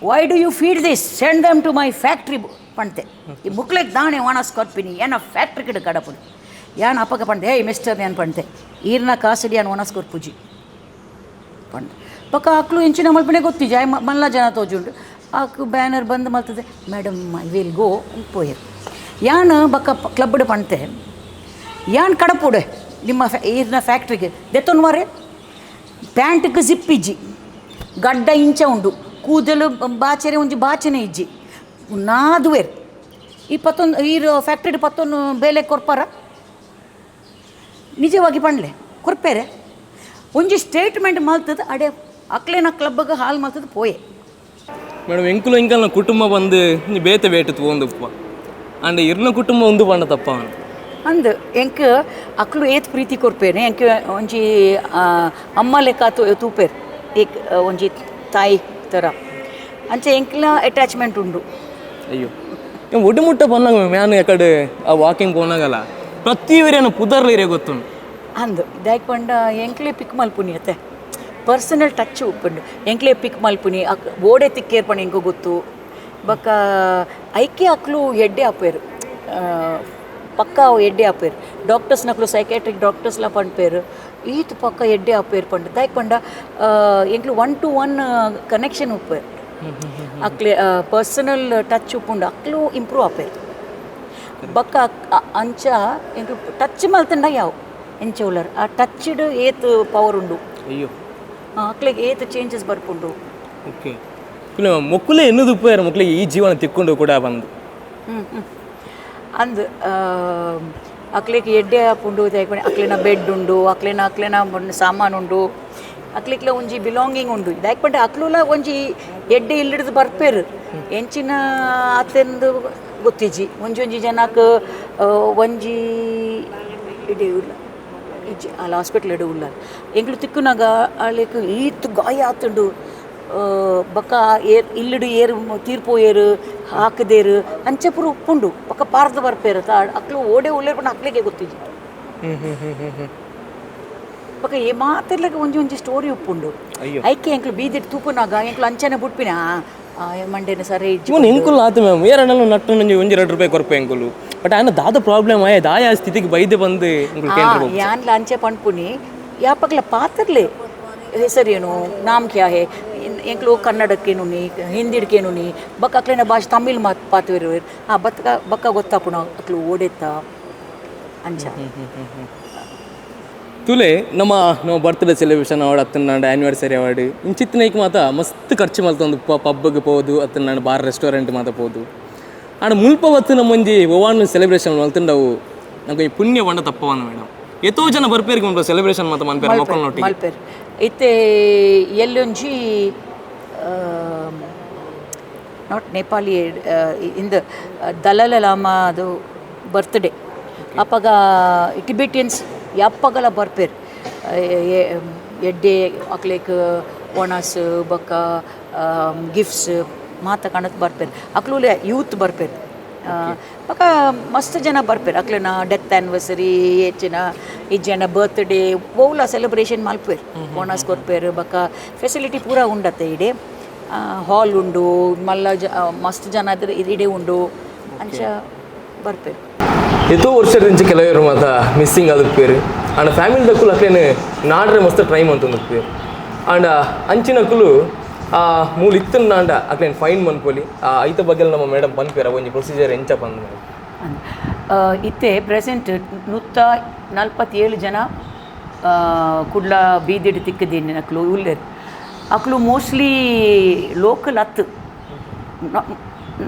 why do you feed this send them to my factory ಪಣ್ತೆ ಈ ಮುಕ್ಲೆಗೆ ದಾಣೆ ಒಣಸ್ಕೊರ್ಪಿನಿ ಏನ ಫ್ಯಾಕ್ಟ್ರಿ ಕಿಡ್ ಕಡಪುಡು ಯಾನ್ ಅಪ್ಪಗ ಪಂಡೆ ಏಯ್ ಮಿಸ್ಟರ್ ಏನು ಪಂಡೆ ಈರ್ನ ಕಾಸಡಿ ಯಾನ್ ಒಣಸ್ಕೊರ್ಪುಜಿ ಪಂಡೆ ಪಕ್ಕ ಅಕ್ಲು ಇಂಚಿನ ಮಲ್ಪನೆ ಗೊತ್ತಿಜ ಮಲ್ಲ ಜನ ತೋಜುಂಡು ಆಕು ಬ್ಯಾನರ್ ಬಂದು ಮಲ್ತದೆ ಮೇಡಮ್ ಐ ವಿಲ್ ಗೋ ಪೋಯರ್ ಯಾನ್ ಬಕ್ಕ ಕ್ಲಬ್ಡ್ ಪಣ್ತೆ ಯಾನ್ ಕಡಪುಡೆ ನಿಮ್ಮ ಈರ್ನ ಫ್ಯಾಕ್ಟ್ರಿಗೆ ದೆತ್ತೊಂದು ಮಾರೆ ಪ್ಯಾಂಟ್ಗೆ ಜಿಪ್ ಇಜ್ಜಿ ಗಡ್ಡ ಇಂಚ ಉಂಡು ಕೂದಲು ಬಾಚೆರೆ ಒಂಜಿ ಬಾಚನೆ ಇಜ್ಜಿ ನಾದುವೇರು ಈ ಈರು ಫ್ಯಾಕ್ಟ್ರಿ 11 ಬೇಲೆ ಕೊರ್ಪಾರ ನಿಜವಾಗಿ ಪಂಡ್ಲೆ ಕೊರ್ಪೇರೆ ಒಂಜಿ ಸ್ಟೇಟ್ಮೆಂಟ್ ಮಲ್ತದ ಅಡೆ ಅಕ್ಲೇನ ಕ್ಲಬ್ಗೆ ಹಾಲು ಮಲ್ತದ ಪೋಯೆ ಮೇಡಮ್ ಎಂಕಲ್ನ ಕುಟುಂಬ ಬಂದು ಬೇತೆ ಬೇಟು ತಗೊಂಡುಪ್ಪ ಅಂಡ್ ಇರ್ನ ಕುಟುಂಬ ಒಂದು ಪಂಡ ತಪ್ಪ ಅಂದು ಎಂಕ್ ಅಕ್ಲು ಏತ್ ಪ್ರೀತಿ ಕೊರ್ಪೇನೆ ಎಂಕ್ ಒಂಜಿ ಅಮ್ಮ ಲೆಕ್ಕ ತೂಪೇರು ಏಕ್ ಒಂಜಿ ತಾಯಿ ಥರ ಅಂಚೆ ಎಂಕ್ಲ ಅಟ್ಯಾಚ್ಮೆಂಟ್ ಉಂಡು ಅಯ್ಯೋ ಒಡ್ಡುಮುಟ್ಟ ಬಂದಾಗ ಮ್ಯಾನ್ ಯಾಕಡೆ ಆ ವಾಕಿಂಗ್ ಹೋನಾಗಲ್ಲ ಪ್ರತಿವರೇನು ಪುದರ್ಲಿರೇ ಗೊತ್ತುಂಡು ಅಂದು ಇದಾಯ್ಕೆ ಪಂಡ ಎಂಕ್ಲೆ ಪಿಕ್ ಮಲ್ಪುನಿ ಅತ್ತೆ ಪರ್ಸನಲ್ ಟಚ್ ಉಪ್ಪುಂಡು ಎಂಕ್ಲೆ ಪಿಕ್ ಮಲ್ಪುನಿ ಓಡೆ ತಿಕ್ಕೇರ್ಪಣ ಹೆಂಗೋ ಗೊತ್ತು ಬಕ್ಕ ಐಕೆ ಅಕ್ಲು ಎಡ್ಡೆ ಆಪೇರು ಪಕ್ಕ ಎಡ್ಡೆ ಆಪೇರು ಡಾಕ್ಟರ್ಸ್ ನಕ್ಲು ಸೈಕ್ಯಾಟ್ರಿಕ್ ಡಾಕ್ಟರ್ಸ್ಲ ಪಂಡ್ಪೇರು ಈತ್ ಪಕ್ಕ ಎಡ್ಡೆ ಆಪೇರು ಪಂಡ ದಾಯ್ಕೆ ಪಂಡ ಎಂಕ್ಲು 1 to 1 ಕನೆಕ್ಷನ್ ಉಪ್ಪೇರು ಅಕ್ಲೆ ಪರ್ಸನಲ್ ಟಚ್ ಉಪ್ಪುಂಡು ಅಕ್ಲು ಇಂಪ್ರೂವ್ ಆಪೇರು ಬಕ್ಕ ಅಂಚ ಎಂಕ್ಲು ಟಚ್ ಮಲ್ತಂಡ ಯಾವ ಎಂಚ ಉಳ್ಳರ್ ಆ ಟಚ್ಡ್ ಏತ್ ಪವರ್ ಉಂಡು ಅಯ್ಯೋ ಅಕ್ಲೆಗೆ ಏತ್ ಚೇಂಜಸ್ ಬರ್ಪುಂಡು ಓಕೆ ಮೊಕ್ಕಲೇ ಎನ್ನುದು ಉಪ್ಪೇರು ಮೊಕ್ಕಲಿಗೆ ಈ ಜೀವನ ತಿಕ್ಕೊಂಡು ಕೂಡ ಬಂದು ಅಂದು ಅಕ್ಲೆಗೆ ಎಡ್ಡೆ ಆಪುಂಡು ಅಕ್ಲೆನ ಬೆಡ್ ಉಂಡು ಅಕ್ಲೆನ ಸಾಮಾನು ಉಂಡು ಅಕ್ಲಿಕ್ಲ ಒಂಜಿ ಬಿಲಾಂಗಿಂಗ್ ಉಂಡು ಇದಾಯ್ಕೆ ಪಂಡ ಅಕ್ಲುಲ ಒಂಜಿ ಎಡ್ಡೆ ಇಲ್ಲಿಡ್ದು ಬರ್ಪೇರು ಎಂಚಿನ ಅತ್ತೆಂದು ಗೊತ್ತಿಜ್ಜಿ ಒಂಜಿ ಜನಕ್ಕೆ ಒಂಜಿ ಇಡೀ ಇಲ್ಲ ಇಜ್ಜಿ ಅಲ್ಲಿ ಹಾಸ್ಪಿಟ್ಲ್ ಇಡು ಉಲ್ಲ ಎಂಗ್ಳು ತಿಕ್ಕುನಾಗ ಅಲ್ಲಿಗೆ ಈತ್ ಗಾಯ ಆತುಂಡು ಬಕ್ಕ ಇಲ್ಲಿಡು ಏರು ತೀರ್ಪು ಏರು ಹಾಕದೇರು ಅಂಚೆಪುರ ಉಪ್ಪುಂಡು ಬಕ್ಕ ಪಾರ್ದ ಬರ್ಪೇರು ಅಕ್ಲು ಓಡೆ ಉಳ್ಳೇರ್ಪಂಡು ಅಕ್ಲಿಗೆ ಗೊತ್ತಿಜ್ಜಿ ಬಕ್ಕ ಏ ಮಾತೆರ್ಲಗೆ ಒಂಜಿ ಸ್ಟೋರಿ ಉಪ್ಪುಂಡು ಐಕೆ ಎಂಕ್ಲು ಬೀದಿಟ್ಟು ತೂಪುನಾಗ ಎಂಕ್ಲು ಅಂಚನೆ ಬುಟ್ಪಿನ ಮಂಡೇನ ಸರಿ ಎಂಕುಲ್ ಆತು ಮ್ಯಾಮ್ ಏರಣ್ಣಲು ನಟ್ಟು ನಂಜಿ 1-2 ರೂಪಾಯಿ ಕೊರಪೆ ಎಂಕುಲು ಬಟ್ ಆಯ್ನ ದಾದ ಪ್ರಾಬ್ಲಮ್ ಆಯ್ ದಾಯ ಸ್ಥಿತಿಗೆ ಬೈದೆ ಬಂದು ಯಾನ್ಲ ಅಂಚೆ ಪಂಡ್ಪುನಿ ಯಾಪಕ್ಲ ಪಾತ್ರಲೆ ಹೆಸರೇನು ನಾಮ್ ಕ್ಯಾ ಹೇ ಎಂಕ್ಲು ಕನ್ನಡಕ್ಕೇನು ನೀ ಹಿಂದಿಡ್ಕೇನು ನೀ ಬಕ್ಕ ಅಕ್ಲೇನ ಭಾಷೆ ತಮಿಳ್ ಪಾತ್ವೇರು ಬಕ್ಕ ಗೊತ್ತಾಪುಣ ಅಕ್ಲು ಓಡೆತ್ತ ಅಂಚ ತುಲೆ ನಮ್ಮ ಬರ್ತ್ಡೇ ಸೆಲೆಬ್ರೇಷನ್ ಅವಾರ್ಡ್ ಅತ್ತನಾಡು ಆ್ಯನಿವರ್ಸರಿ ಅವಾರ್ಡ್ ಇಂಚಿತ್ತಿನೈಕ್ ಮಾತ ಮಸ್ತ್ ಖರ್ಚು ಮಲ್ತೊಂದು ಪಬ್ಗೆ ಹೋದು ಅತ್ತನಾಡು ಬಾರ್ ರೆಸ್ಟೋರೆಂಟ್ ಮಾತ ಹೋದು ಆಡ ಮುಲ್ಪ ಹೊತ್ತು ನಮ್ಮೊಂಜಿ ಒವಾನ್ ಸೆಲೆಬ್ರೇಷನ್ ಮಲ್ತಂಡವು ನಂಗೆ ಈ ಪುಣ್ಯ ಬಂಡ ತಪ್ಪವನ್ನ ಮೇಡಮ್ ಎಷ್ಟೋ ಜನ ಬರ್ಪೇರಿಗೆ ಒಂದು ಸೆಲೆಬ್ರೇಷನ್ ಮಾತ ಮನ್ಪೇರು ಮಕ್ಕಳು ನೋಟಿ ಮಲ್ಪೇರು ಇತ್ತೆ ಎಲ್ಲೊಂಜಿ ನಾಟ್ ನೇಪಾಳಿ ಇಂದ ದಲಾಲ ಲಾಮಾ ಅದು ಬರ್ತ್ಡೇ ಅಪ್ಪಗ ಟಿಬೆಟಿಯನ್ಸ್ ಯಪ್ಪಗಲ ಬರ್ಪೇರು ಎಡ್ಡೆ ಅಕ್ಲೇಕ್ ಓಣಸ್ ಬೊಕ್ಕ ಗಿಫ್ಟ್ಸ್ ಮಾತ ಕಾಣತ್ ಬರ್ಪೇರು ಅಕ್ಲೂಲೆ ಯೂತ್ ಬರ್ಪೇರು ಬೊಕ್ಕ ಮಸ್ತ್ ಜನ ಬರ್ಪೇರು ಅಕ್ಲೆನ ಡೆತ್ ಆ್ಯನಿವರ್ಸರಿ ಹೆಚ್ಚಿನ ಇಜ್ಜನ ಬರ್ತ್ಡೇ ಓಲ ಸೆಲೆಬ್ರೇಷನ್ ಮಲ್ಪೇರು ಓಣಸ್ ಕೊರ್ಪೇರು ಬೊಕ್ಕ ಫೆಸಿಲಿಟಿ ಪೂರ ಉಂಡತ್ತೆ ಇಡೆ ಹಾಲ್ ಉಂಡು ಮಲ್ಲ ಮಸ್ತ್ ಜನ ಇದ್ರೆ ಇಡೆ ಉಂಡು ಅಂಚ ಬರ್ಪೇರು ಎಷ್ಟೋ ವರ್ಷದ నుంచి ಕೆಲವರು ಮಾತ ಮಿಸ್ಸಿಂಗ್ ಆದುಪ್ಪೇರು ಅಂಡ್ ಫ್ಯಾಮಿಲಿ ದಕ್ಕುಲು ಅಕ್ಲೇನೆ ನಾಡ್ರೆ ಮಸ್ತ್ ಟ್ರೈ ಮಂತುಂದುಪ್ಪೇರು ಅಂಡ್ ಅಂಚಿನಕ್ಕುಲು ಮೂಲು ಇತ್ತನ್ನಾಂಡ ಅಕ್ಲೇನು ಫೈನ್ ಮನ್ಪೊಲಿ ಐತ ಬಗ್ಗೆ ನಮ್ಮ ಮೇಡಮ್ ಪನ್ಪೇರ ಒಂಜಿ ಪ್ರೊಸೀಜರ್ ಎಂಚ ಪಂದ್ ಇತ್ತೆ ಪ್ರೆಸೆಂಟ್ 147 ಜನ ಕುಡ್ಲ ಬೀದಿಡ್ ತಿಕ್ಕದೀನಿ ಅಕ್ಲು ಉಲ್ಲೇರು ಅಕ್ಲು ಮೋಸ್ಟ್ಲಿ ಲೋಕಲ್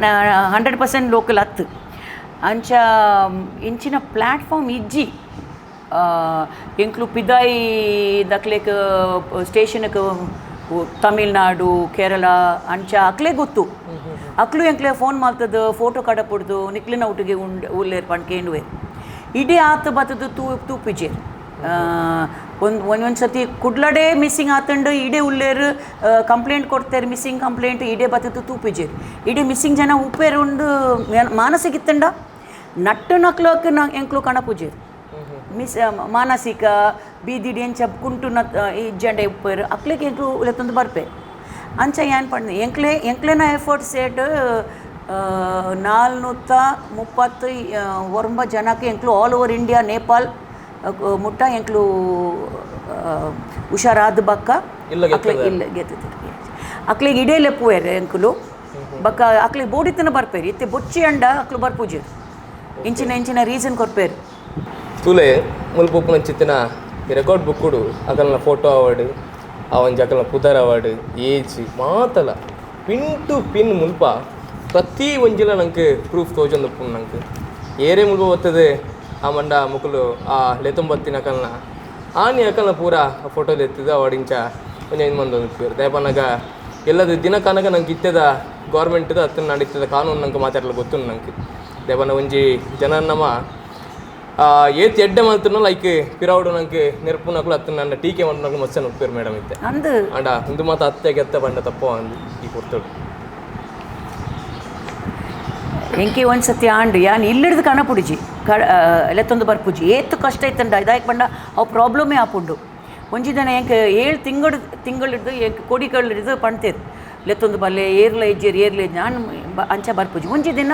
100% ಲೋಕಲ್ ಅಂಚ ಇಂಚಿನ ಪ್ಲ್ಯಾಟ್ಫಾರ್ಮ್ ಇಜ್ಜಿ ಎಂಕ್ಲು ಪಿದಾಯಿ ದಕ್ಲೇಕ್ ಸ್ಟೇಷನ್ಗೆ ತಮಿಳ್ನಾಡು ಕೇರಳ ಅಂಚ ಅಕ್ಲೇ ಗೊತ್ತು ಅಕ್ಲು ಎಂಕ್ಲೆ ಫೋನ್ ಮಾಡ್ತದ್ದು ಫೋಟೋ ಕಡಪುಡ್ದು ನಿಕ್ಲಿನ ಒಟ್ಟಿಗೆ ಉಲ್ಲೇರು ಪಣ್ಕೇಂಡುವೆ ಇಡೀ ಆತ ಬತ್ತದು ತೂಪಿಜೇರು ಒಂದು ಸತಿ ಕುಡ್ಲಡೆ ಮಿಸ್ಸಿಂಗ್ ಆತಂಡು ಇಡೇ ಉಲ್ಲೇರು ಕಂಪ್ಲೇಂಟ್ ಕೊಡ್ತಾರೆ ಮಿಸ್ಸಿಂಗ್ ಕಂಪ್ಲೇಂಟ್ ಇಡೇ ಬತ್ತದು ತೂಪಿಜೇರು ಇಡೀ ಮಿಸ್ಸಿಂಗ್ ಜನ ಉಪ್ಪೇರು ಉಂಡು ಮಾನಸಿಕ ಇತ್ತಂಡ ನಟ್ಟು ನಕ್ಲೋಕ್ ಎಂಕ್ಲು ಕಣಪೂಜೇರು ಮಾನಸಿಕ ಬೀದಿಡಿ ಎಂಚ ಕುಂಟುನ ಇಜ್ಜಂಡೆ ಉಪ್ಪೇರು ಅಕ್ಲೆಗೆ ಎಂಕ್ಲು ಉಲೆತ್ತೊಂದು ಬರ್ಪೆ ಅಂಚ ಏನು ಪಂಡು ಎಂಕ್ಲೆನ ಎಫರ್ಟ್ ಸೇಟ್ 439 ಜನಕ್ಕೆ ಎಂಕ್ಲು ಆಲ್ ಓವರ್ ಇಂಡಿಯಾ ನೇಪಾಲ್ ಮುಟ್ಟ ಎಂಕ್ಲು ಹುಷಾರಾದ ಬಕ್ಕ ಅಕ್ಲೆ ಇಲ್ಲ ಗೆತ್ತಿದ್ರು ಅಕ್ಲೆಗೆ ಇಡೇಲೆ ಪೂಯರು ಎಂಕ್ಲು ಬಕ್ಕ ಅಕ್ಲೆಗೆ ಬೋಡಿತನ ಬರ್ಪೇರು ಇತ್ತೆ ಬೊಚ್ಚಿ ಅಂಡ ಅಕ್ಲು ಬರ್ಪೂಜೇರು ಇಂಚಿನ ರೀಸನ್ ಕೊರ್ಪೇರು ತುಲೆ ಮುಲ್ಪೊಪ್ಪುನ ಚಿತ್ತಿನ ರೆಕಾರ್ಡ್ ಬುಕ್ಕುಡು ಅಕಲ್ನ ಫೋಟೋ ಅವಾರ್ಡ್ ಅವನ್ ಅಕಲ್ನ ಪುದರ್ ಅವಾರ್ಡ್ ಏಜ್ ಮಾತಲ ಪಿನ್ ಟು ಪಿನ್ ಮುಲ್ಪ ಪ್ರತಿ ಒಂಜಿಲ ನಂಗೆ ಪ್ರೂಫ್ ತೋಜೊಂದು ನಂಗೆ ಏರೇ ಮುಲ್ಪ ಬರ್ತದೆ ಆ ಮಂಡ ಮುಕ್ಕಲು ಆ ಲೆತೊಂಬತ್ತಿನ ಅಕಲ್ನ ಆನಿ ಅಕಲ್ನ ಪೂರ ಫೋಟೋ ಎತ್ತಿದ್ದು ಅವಾರ್ಡಿಂಚ ಒಂಜ ಮಂದು ಪೇರು ದಯಪನಾಗ ಎಲ್ಲದು ದಿನ ಕಾನಗ ನಂಗೆ ಇತ್ತದ ಗೌರ್ಮೆಂಟ್ದ ಹತ್ತಿರ ನಡೀತದ ಕಾನೂನು ನಂಗೆ ಮಾತಾಡಲು ಗೊತ್ತು ನಂಗೆ ದಯಪನ ಒಂಜಿ ಜನ ನಮ್ಮ ಏತ್ ಎಡ್ಡೆ ಮಾಡ್ತು ಲೈಕ್ ಪಿರಾವುಡು ನಂಗೆ ನೆರಪು ನಕಲು ಹತ್ತು ನನ್ನ ಟೀಕೆ ಮಾಡಿ ನಕಲು ಮಸ್ತ ಉಪ್ಪೇರು ಮೇಡಮ್ ಇತ್ತೆ ಅಂಡ ಒಂದು ಮಾತು ಅತ್ತೆ ಗೆತ್ತ ಬಂಡ ತಪ್ಪ ಅಂದು ಈ ಕೊಡ್ತಾಳು ಎಂಕೆ ಒಂದು ಸತಿ ಆಂಡು ಯಾನು ಇಲ್ಲಿಡ್ದು ಕಣಪುಡಿಜಿ ಎಲೆತ್ತೊಂದು ಬರ್ಪುಜಿ ಏತು ಕಷ್ಟ ಇತ್ತಂಡ ಇದಾಯ್ಕೆ ಬಂಡ ಅವು ಪ್ರಾಬ್ಲಮೇ ಆಪುಂಡು ಒಂಜಿ ದಿನ ಎಂಕೆ 7 ತಿಂಗಳಿಡ್ದು ಎಂಕೆ ಕೊಡಿಗಳಿಡ್ದು ಪಣ್ತೇರು ಲೆತ್ತೊಂದು ಬಲ್ಲೆ ಏರ್ಲ ಇಜ್ಜೇರು ನಾನು ಅಂಚ ಬರ್ಪುಜಿ ಒಂಜಿ ದಿನ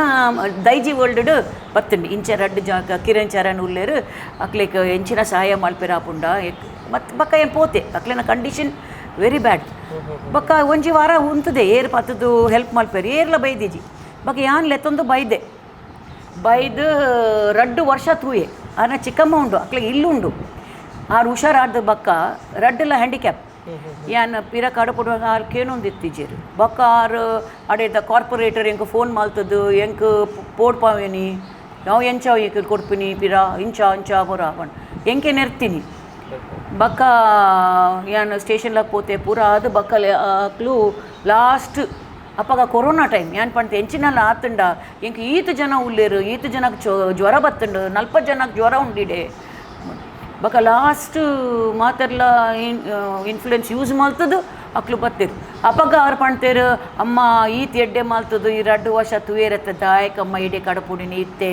ದೈಜಿ ವರ್ಲ್ಡ್ ಬರ್ತಂಡು ಇಂಚ ರಡ್ಡು ಜಾಗ ಕಿರಣ್ ಚರಣ್ ಉಲ್ಲೇರು ಅಕ್ಲೇಕ್ ಎಂಚಿನ ಸಹಾಯ ಮಲ್ಪೇರು ಆಪುಂಡ ಮತ್ತು ಬಕ್ಕ ಏನು ಪೋತೆ ಅಕ್ಲೇನ ಕಂಡೀಷನ್ ವೆರಿ ಬ್ಯಾಡ್ ಬಕ್ಕ ಒಂಜಿ ವಾರ ಉಂತದೆ ಏರು ಪತ್ತದು ಹೆಲ್ಪ್ ಮಲ್ಪೇರು ಏರ್ಲ ಬೈದಿಜಿ ಬಕ್ಕ ಯಾನ್ ಲೆತ್ತೊಂದು ಬೈದು 2 ವರ್ಷ ತೂಯೆ ಆನ ಚಿಕ್ಕಮ್ಮ ಉಂಡು ಅಕ್ಲೆಗೆ ಇಲ್ಲುಂಡು ಆರು ಹುಷಾರಾದ ಬಕ್ಕ ರಡ್ಡೆಲ್ಲ ಹ್ಯಾಂಡಿಕ್ಯಾಪ್ ಯಾನ್ ಪಿರ ಕಡಪುಡುವಾಗ ಆರು ಕೇನೊಂದಿತ್ತೀಜೇರು ಬಕ್ಕ ಆರು ಅಡೆದ ಕಾರ್ಪೊರೇಟರ್ ಎಂಕ ಫೋನ್ ಮಾಲ್ತದ್ದು ಎಂಕ ಪೋಡ್ಪಾವೇನಿ ನಾವು ಎಂಚ ಈಗ ಕೊಡ್ಪಿನಿ ಪಿರ ಇಂಚ ಬೊರ ಬಣ್ಣ ಎಂಕೆ ನೆರ್ತೀನಿ ಬಕ್ಕ ಯಾನ್ ಸ್ಟೇಷನ್ಲಾಗ ಪೋತೆ ಪೂರ ಅದು ಬಕ್ಕಲೆ ಅಕ್ಲು ಲಾಸ್ಟ್ ಅಪ್ಪಾಗ ಕೊರೋನಾ ಟೈಮ್ ಏನು ಪಂಡ್ತೆ ಎಂಚಿನಲ್ಲ ಆತಂಡ ಎಂಕ ಈತ ಜನ ಉಲ್ಲೇರು ಈತ ಜನಕ್ಕೆ ಜ್ವರ ಬತ್ತಂಡು 40 ಜನಕ್ಕೆ ಜ್ವರ ಉಂಡಿಡೆ ಬಕ ಲಾಸ್ಟ್ ಮಾತೆಲ್ಲ ಇನ್ಫ್ಲುಯೆನ್ಸ್ ಯೂಸ್ ಮಾಡ್ತದ್ದು ಅಕ್ಲು ಬತ್ತೇರು ಅಪ್ಪಾಗ ಅವ್ರು ಪಣ್ತೇರು ಅಮ್ಮ ಈತ ಎಡ್ಡೆ ಮಾಲ್ತದ್ದು ಈ 2 ವರ್ಷ ತುವೇರತ್ತದ ಆಯ್ಕಮ್ಮ ಎಡೆ ಕಡಪುಡಿನಿ ಇತ್ತೆ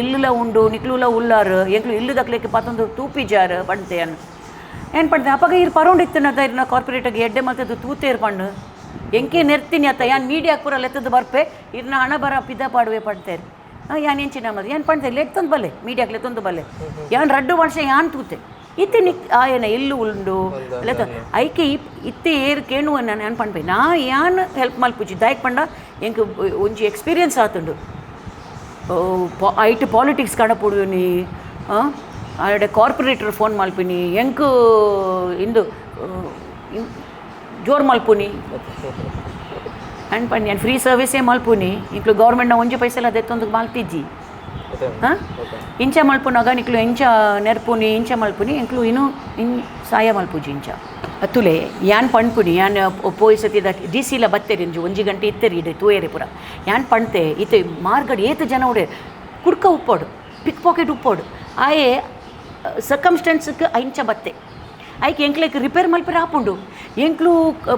ಇಲ್ಲುಲ ಉಂಡು ನಿಕ್ಲುಲ ಉಲ್ಲಾರು ಎಂಕ್ಲು ಇಲ್ಲದಕ್ಲೆಕ್ಕೆ ಪತ್ತೊಂದು ತೂಪಿಜಾರು ಪಣ್ತೆ ಅನ್ನು ಏನು ಪಣ್ತೆ ಅಪ್ಪಾಗ ಇರು ಪರೌಂಡಿತ್ತನದ ಇರ್ನ ಕಾರ್ಪೊರೇಟಾಗಿ ಎಡ್ಡೆ ಮಾಲ್ತದ್ದು ತೂತೇರು ಪಣ್ಣು ಎಂಕೆ ನೆರ್ತೀನಿ ಅತ್ತ ಯಾನ್ ಮೀಡಿಯಾಕ್ಕೆ ಪೂರ ಲೆತ್ತದ್ದು ಬರ್ಪೆ ಇರ್ನ ಹಣ ಬರ ಪಿದ ಪಾಡುವೆ ಪಡ್ತೇರು ಯಾನ್ ಎಂಚಿನ ಮದ್ದು ಏನು ಪಣ್ತೆ ಲೆತ್ತೊಂದು ಬಲ್ಲೆ ಮೀಡಿಯಾಕ್ಕೆ ಲೆತ್ತೊಂದು ಬಲ್ಲೆ ಯಾನ್ 2 ವರ್ಷ ಯಾನ್ ತೂತೆ ಇತ್ತೆ ಆಯನ ಇಲ್ಲು ಉಂಡು ಲೆತ್ತ ಐಕೆ ಇತ್ತೆ ಏರು ಕೇಣು ನಾನು ಏನು ಪಣ್ಪೆ ನಾ ಯಾನ್ ಹೆಲ್ಪ್ ಮಲ್ಪುಜಿ ದಾಯ್ಕ್ ಪಂಡ ಎಂಕ್ ಒಂಜಿ ಎಕ್ಸ್ಪೀರಿಯನ್ಸ್ ಆತುಂಡು ಐಟ್ ಪಾಲಿಟಿಕ್ಸ್ ಕಡಪುಡುನಿ ಆಡೆ ಕಾರ್ಪೊರೇಟರ್ ಫೋನ್ ಮಲ್ಪಿನಿ ಎಂಕ್ ಇಂದು ಜೋರು ಮಲ್ಪುನಿ ಅನ್ಪಂಡು ನಾನು ಫ್ರೀ ಸರ್ವಿಸೇ ಮಲ್ಪುನಿ ಇಂಕ್ಲು ಗೌರ್ಮೆಂಟ್ನ ಒಂಜಿ ಪೈಸೆಲ್ಲ ಅದೆತ್ತೊಂದು ಮಲ್ತಿಜ್ಜಿ ಹಾಂ ಇಂಚ ಮಲ್ಪುನಾಗ ನಿಕ್ಲು ಇಂಚ ನೆರ್ಪುನಿ ಇಂಚ ಮಲ್ಪುನಿ ಇಂಕ್ಲು ಇನ್ನು ಸಹಾಯ ಮಲ್ಪುಜಿ ಇಂಚ ಅತ್ತುಲೆ ಯಾನ್ ಪಣ್ಪುನಿ ಯಾನ್ ಪೋಯಿಸತಿ ಡಿ ಸಿಲ ಬತ್ತೇರಿ ಒಂಜಿ ಗಂಟೆ ಇತ್ತೇರಿ ಇಡೆ ತೂಯೇರಿ ಪುರ ಯಾನ್ ಪಣ್ತೆ ಇತ್ತೆ ಮಾರ್ಗಡ್ ಏತು ಜನ ಉಡೆ ಕುಡ್ಕ ಉಪ್ಪೋಡು ಪಿಕ್ ಪಾಕೆಟ್ ಉಪ್ಪೋಡು ಆಯೇ ಸರ್ಕಮ್ಸ್ಟೆನ್ಸ್ಗೆ ಇಂಚ ಬತ್ತೆ ಐಕೆ ಎಂಕ್ಲೆಕ್ ರಿಪೇರ್ ಮಲ್ಪರೆ ಆಪುಂಡು ಎಂಕ್ಲು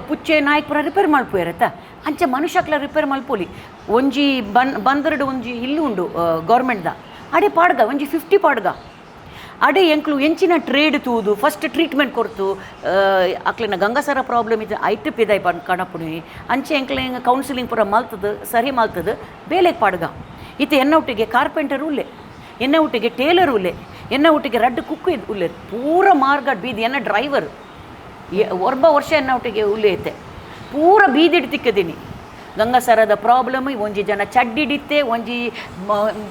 ಪುಚ್ಚೆ ನಾಯಕ್ ಪುರ ರಿಪೇರ್ ಮಲ್ಪುಯರತ್ತ ಅಂಚೆ ಮನುಷ್ಯಕ್ಲ ರಿಪೇರ್ ಮಲ್ಪೊಲಿ ಒಂಜಿ ಬಂದರಡು ಒಂಜಿ ಇಲ್ಲು ಉಂಡು ಗೌರ್ಮೆಂಟ್ದ ಅಡೆ ಪಾಡ್ಗ ಒಂಜಿ 50 ಪಾಡ್ಗ ಅಡೆ ಎಂಕ್ಲು ಎಂಚಿನ ಟ್ರೇಡ್ ತೂದು ಫಸ್ಟ್ ಟ್ರೀಟ್ಮೆಂಟ್ ಕೊಡ್ತು ಅಕ್ಲಿನ ಗಂಗಸರ ಪ್ರಾಬ್ಲಮ್ ಇದು ಐಟ್ ಪಿದಾಯ್ ಕಣಪುಣಿ ಅಂಚೆ ಎಂಕ್ಲೆ ಕೌನ್ಸಿಲಿಂಗ್ ಪೂರ ಮಲ್ತದು ಸರಿ ಮಲ್ತದು ಬೇಲೆಗೆ ಪಾಡ್ಗ ಇತ್ತೆ ಎನ್ನ ಒಟ್ಟಿಗೆ ಕಾರ್ಪೆಂಟರ್ ಉಲ್ಲೆ ಎನ್ನ ಒಟ್ಟಿಗೆ ಟೇಲರ್ ಉಲ್ಲೆ ಎನ್ನ ಒಟ್ಟಿಗೆ ರಡ್ಡು ಕುಕ್ಕು ಉಲ್ಲೆ ಪೂರ ಮಾರ್ಗಡ್ ಬೀದಿ ಎನ್ನ ಡ್ರೈವರ್ ಒರ್ಬ ವರ್ಷ ಎನ್ನ ಒಟ್ಟಿಗೆ ಉಲ್ಲೆ ಐತೆ ಪೂರ ಬೀದಿಡ್ ತಿಕ್ಕದೀನಿ ಗಂಗಸರದ ಪ್ರಾಬ್ಲಮ್ ಒಂಜಿ ಜನ ಚಡ್ಡಿಡಿತ್ತೆ ಒಂಜಿ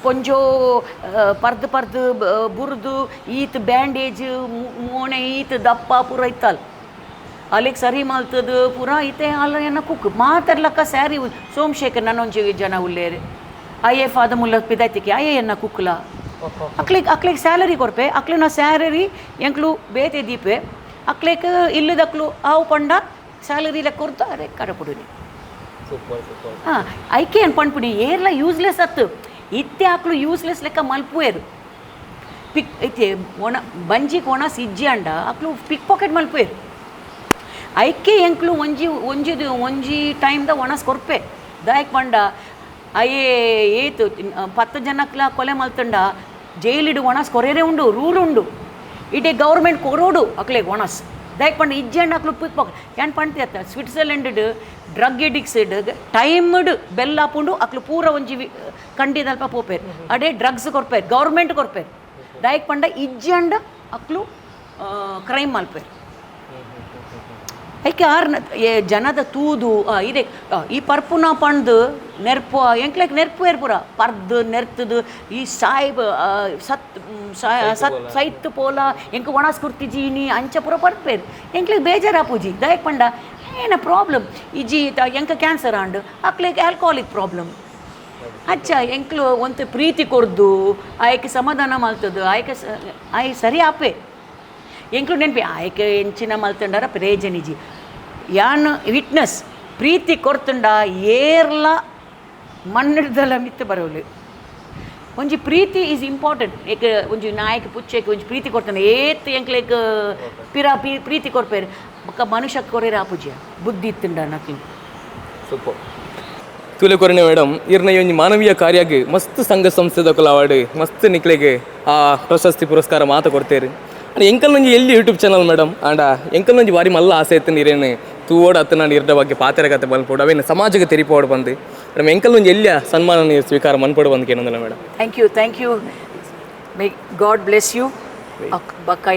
ಪೊಂಜೋ ಪರ್ದು ಬುರ್ದು ಈತ್ ಬ್ಯಾಂಡೇಜ್ ಮೋಣೆ ಈತ್ ದಪ್ಪ ಪೂರ ಇತ್ತಲ್ಲ ಅಲ್ಲಿಗೆ ಸರಿ ಮಲ್ತದು ಪೂರ ಇತ್ತೆ ಅಲ್ಲ ಎನ್ನ ಕುಕ್ ಮಾತಾಡ್ಲಕ್ಕ ಸ್ಯಾರಿ ಸೋಮಶೇಖರ್ ನನ್ನೊಂಜಿ ಜನ ಉಲ್ಲೇರಿ IF ಆದ ಮುಲ್ಲ ಪಿದಾಯ್ತಿಕೆ ಎನ್ನ ಕುಕ್ಲ ಅಕ್ಲಿಗೆ ಸ್ಯಾಲರಿ ಕೊರ್ಪೆ ಅಕ್ಲಿನ ಸ್ಯಾಲರಿ ಎಂಕ್ಲು ಬೇತೆ ದೀಪೆ ಅಕ್ಲೇಕ್ ಇಲ್ಲದಕ್ಲು ಆವು ಪಂಡ ಸ್ಯಾಲರಿ ಲೆಕ್ಕ ಕೊರ್ತು ಅದೇ ಕರಪುಡಿ ಹಾಂ ಐಕೆ ಏನು ಪಣ್ಪುಡಿ ಏರ್ಲ ಯೂಸ್ಲೆಸ್ ಅತ್ತು ಇತ್ತೆ ಆಕ್ಲು ಯೂಸ್ಲೆಸ್ ಲೆಕ್ಕ ಮಲ್ಪುವೇರು ಪಿಕ್ ಐತೆ ಒಣ ಬಂಜಿಗೆ ಒಣ ಸಿಜ್ಜಿ ಅಂಡ ಆಕ್ಲು ಪಿಕ್ ಪಾಕೆಟ್ ಮಲ್ಪುವೇರು ಐಕೆ ಎಂಕ್ಲು ಒಂಜಿ ಟೈಮ್ದ ಒಣಸ್ ಕೊರ್ಪೆ ದಾಯಕ್ ಪಂಡ ಏತು 10 ಜನಕ್ಲ ಕೊಲೆ ಮಲ್ತಂಡ ಜೈಲಿಡು ಒಣಸ್ ಕೊರೇರೆ ಉಂಡು ರೂಲ್ ಉಂಡು ಇಡೀ ಗೌರ್ಮೆಂಟ್ ಕೊರೋಡು ಅಕ್ಲೆಗೆ ಒಣಸ್ ದಾಯಕ್ ಪಂಡ ಇಜ್ಜಂಡು ಅಕ್ಲು ಪಿಕ್ ಪಾಕೆಟ್ ಏನು ಪಣ್ತಿ ಸ್ವಿಟ್ಜರ್ಲೆಂಡ್ ಡ್ರಗ್ ಎಡಿಕ್ಸ್ಡ್ ಟೈಮ್ಡ್ ಬೆಲ್ ಹಾಪುಂಡು ಅಕ್ಲು ಪೂರ ಒಂಜಿ ಕಂಡಿದಲ್ಪ ಪೋಪೇರು ಅದೇ ಡ್ರಗ್ಸ್ ಕೊರ್ಪೇರು ಗೌರ್ಮೆಂಟ್ ಕೊರ್ಪೇರು ದಾಯಕ್ ಪಂಡ ಇಜ್ಜಂಡ ಅಕ್ಲು ಕ್ರೈಮ್ ಮಲ್ಪೇರು ಐಕೆ ಜನದ ತೂದು ಇದೆ ಈ ಪರ್ಪುನ ಪಂಡು ನೆರ್ಪು ಎಂಕ್ಲೆಕ್ ನೆರ್ಪು ಏರ್ಪುರ ಪರ್ದು ನೆರ್ತದು ಈ ಸಾಯ್ಬ್ ಸೈತ್ ಪೋಲ ಎಂಕ್ ಒಣಸ್ ಕುರ್ತಿಜೀನಿ ಅಂಚ ಪುರ ಪರ್ಪೇರು ಎಂಕ್ಲೆಗ್ ಬೇಜಾರಾಪುಜಿ ದಾಯಕ್ ಪಂಡ ಏನ ಪ್ರಾಬ್ಲಮ್ ಇಜಿ ಎಂಕ ಕ್ಯಾನ್ಸರ್ ಆಂಡು ಅಕ್ಲೆಗ್ ಆಲ್ಕೋಹಾಲಿಕ್ ಪ್ರಾಬ್ಲಮ್ ಅಚ್ಚ ಎಂಕ್ಲು ಒಂತ ಪ್ರೀತಿ ಕೊರ್ದು ಆಯ್ಕೆ ಸಮಾಧಾನ ಮಲ್ತದು ಆಯ್ ಸರಿ ಆಪೆ ಎಂಕ್ಲು ನೆನಪಿ ಆಯ್ಕೆ ಎಂಚಿನ ಮಲ್ತಂಡಾರ ಪ್ರೇಜನಿಜಿ ಯಾನ್ ವಿಟ್ನೆಸ್ ಪ್ರೀತಿ ಕೊರ್ತಂಡ ಏರ್ಲ ಮಣ್ಣಿಡ್ದಲ್ಲ ಮಿತ್ತು ಬರೋಲಿ ಒಂಜಿ ಪ್ರೀತಿ ಈಸ್ ಇಂಪಾರ್ಟೆಂಟ್ ಏಕ ಒಂಜಿ ನಾಯಕ ಪುಚ್ಚೆಗೆ ಒಂಜಿ ಪ್ರೀತಿ ಕೊಡ್ತಾನೆ ಏತ್ ಎಂಕ್ಲೆಗ್ ಪ್ರೀತಿ ಕೊಡ್ಪೇರು ಬೊಕ್ಕ ಮನುಷ್ಯ ಕೊರೇರ ಆಪುಜಿ ಬುದ್ಧಿ ಇತ್ತುಂಡ ನಕ್ಲಿ ಸೂಪರ್ ತುಲೆ ಕೊರನೆ ಮೇಡಮ್ ಇರ್ನ ಒಂಜಿ ಮಾನವೀಯ ಕಾರ್ಯಗೆ ಮಸ್ತ್ ಸಂಘ ಸಂಸ್ಥೆದಕುಲ ಅವಾರ್ಡ್ ಮಸ್ತ್ ನಿಕ್ಲೆಗೆ ಆ ಪ್ರಶಸ್ತಿ ಪುರಸ್ಕಾರ ಮಾತ ಕೊಡ್ತೇರಿ ಅಂಡ್ ಎಂಕಲ್ ನಂಜಿ ಎಲ್ಲಿ ಯೂಟ್ಯೂಬ್ ಚಾನಲ್ ಮೇಡಮ್ ಅಂಡ ಎಂಕಲ್ ನಂಜಿ ಬಾರಿ ಮಲ್ಲ ಆಸೆ ಇತ್ತು ನೀರೇನು ತೂವೋಡ ಹತ್ತು ನಾನು ಇರ್ದ ಬಗ್ಗೆ ಪಾತೆರ ಕತೆ ಬಲ್ಪೋಡು ಅವೇನು ಸಮಾಜಕ್ಕೆ ತೆರಿಪೋಡು ಬಂದು ಮೇಡಮ್ ಎಂಕಲ್ ನಂಜಿ ಎಲ್ಲಿಯ ಸನ್ಮಾನ ನೀವು ಸ್ವೀಕಾರ ಮನ್ಪೋಡು ಬಂದು ಏನಂದಿಲ್ಲ madam thank you may God bless you ಬಕ್ಕ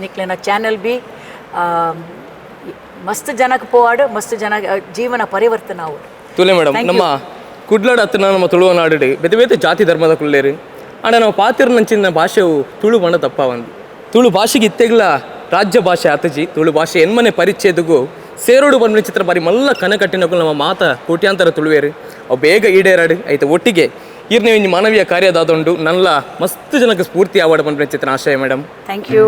ನಿಕ್ಲೆನ ಚಾನಲ್ ಬಿ ಮಸ್ತ್ ಜನಕ್ಕೆ ಪೋವಾಡು ಮಸ್ತ್ ಜನ ಜೀವನ ಪರಿವರ್ತನೆ ಆವು ತುಲೆ ಮೇಡಮ್ ನಮ್ಮ ಕುಡ್ಲಾಡ ಹತ್ತಿನ ನಮ್ಮ ತುಳುವನಾಡು ಬೇತೆ ಬೇತೆ ಜಾತಿ ಧರ್ಮದ ಕುಳ್ಳೇರಿ ಆಂಡ ನಾವು ಪಾತಿರ ನಂಚಿನ ಭಾಷೆವು ತುಳು ಬಣ್ಣ ತಪ್ಪ ಒಂದು ತುಳು ಭಾಷೆಗೆ ಇತ್ತೆಗ್ಲ ರಾಜ್ಯ ಭಾಷೆ ಆತಜಿ ತುಳು ಭಾಷೆ ಎನ್ಮನೆ ಪರಿಚಯದಗೂ ಸೇರೋಡು ಬಂದ ಚಿತ್ರ ಬಾರಿ ಮಲ್ಲ ಕನಕಟ್ಟಿನಕ್ಕೂ ನಮ್ಮ ಮಾತ ಕೋಟ್ಯಾಂತರ ತುಳುವೇರು ಅವು ಬೇಗ ಈಡೇರಾಡು ಆಯ್ತು ಒಟ್ಟಿಗೆ ಇರ್ನೇ ಒಂಜಿ ಮಾನವೀಯ ಕಾರ್ಯದಾದೊಂಡು ನಲ್ಲ ಮಸ್ತ್ ಜನಕ್ಕೆ ಸ್ಫೂರ್ತಿ ಅವಾರ್ಡ್ ಬಂದ ಚಿತ್ರ ಆಶಯ ಮೇಡಮ್ ಥ್ಯಾಂಕ್ ಯು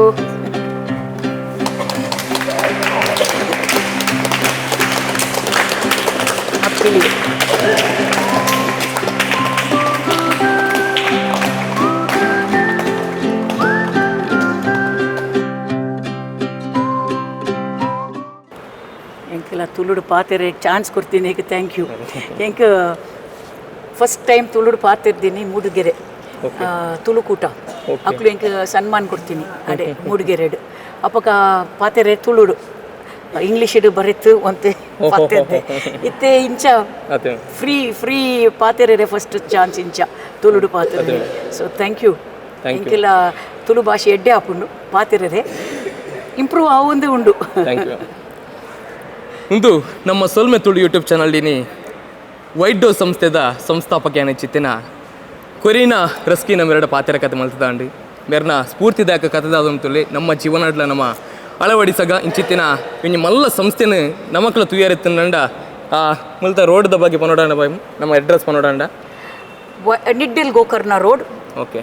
ಎಂಕೆಲ್ಲ ತುಳುಡು ಪಾತೆರೆ ಚಾನ್ಸ್ ಕೊಡ್ತೀನಿ ಈಗ ಥ್ಯಾಂಕ್ ಯು ಎಂಕ ಫಸ್ಟ್ ಟೈಮ್ ತುಳುಡು ಪಾತಿರ್ತೀನಿ ಮೂಡುಗೆರೆ ತುಳುಕೂಟ ಅಕ್ಲು ಎಂಕ ಸನ್ಮಾನ ಕೊಡ್ತೀನಿ ಅದೇ ಮೂಡುಗೆರೆಡು ಅಪ್ಪಕ ಪಾತೆರೆ ತುಳುಡು ಇಂಗ್ಲೀಷಿಡು ಬರೀತು ಒಂತೆ ಪಾತೆರ್ದೆ ಇತ್ತೆ ಇಂಚ ಫ್ರೀ ಪಾತೆರೆ ಫಸ್ಟ್ ಚಾನ್ಸ್ ಇಂಚ ತುಳುಡು ಪಾತೆರೆ ಸೊ ಥ್ಯಾಂಕ್ ಯು ಎಂಕೆಲ್ಲ ತುಳು ಭಾಷೆ ಎಡ್ಡೆ ಹಾಪುಂಡು ಪಾತೆರೆ ಇಂಪ್ರೂವ್ ಆವೊಂದು ಉಂಡು ಇಂದು ನಮ್ಮ ಸೊಲ್ಮೆ ತುಳು ಯೂಟ್ಯೂಬ್ ಚಾನಲ್ಡಿನಿ ವೈಟ್ ಡೋಸ್ ಸಂಸ್ಥೆದ ಸಂಸ್ಥಾಪಕ ಚಿತ್ತಿನ ಕೊರಿನ ರಸ್ಕಿ ನಮ್ಮೆರಡು ಪಾತೆರ ಕತೆ ಮಲ್ತದಾಂಡು ಮೇರ್ನ ಸ್ಫೂರ್ತಿದಾಯಕ ಕಥೆದಾದಂತುಲೆ ನಮ್ಮ ಜೀವನಾಡ್ಲ ನಮ್ಮ ಅಳವಡಿಸಗ ಇಂಚಿತ್ತಿನ ಇಂಜಿ ಮಲ್ಲ ಸಂಸ್ಥೆನ ನಮಕ್ಲ ತುಯ್ಯಾರೆತ್ತಂಡ ಮಲ್ತ ರೋಡ್ದ ಬಗ್ಗೆ ಪನೋಡಾಂಡ ಬಾಯ್ ನಮ್ಮ ಅಡ್ರೆಸ್ ಪನೋಡಾಂಡ ನಿಡ್ಡಿಲ್ ಗೋಕರ್ಣ ರೋಡ್ ಓಕೆ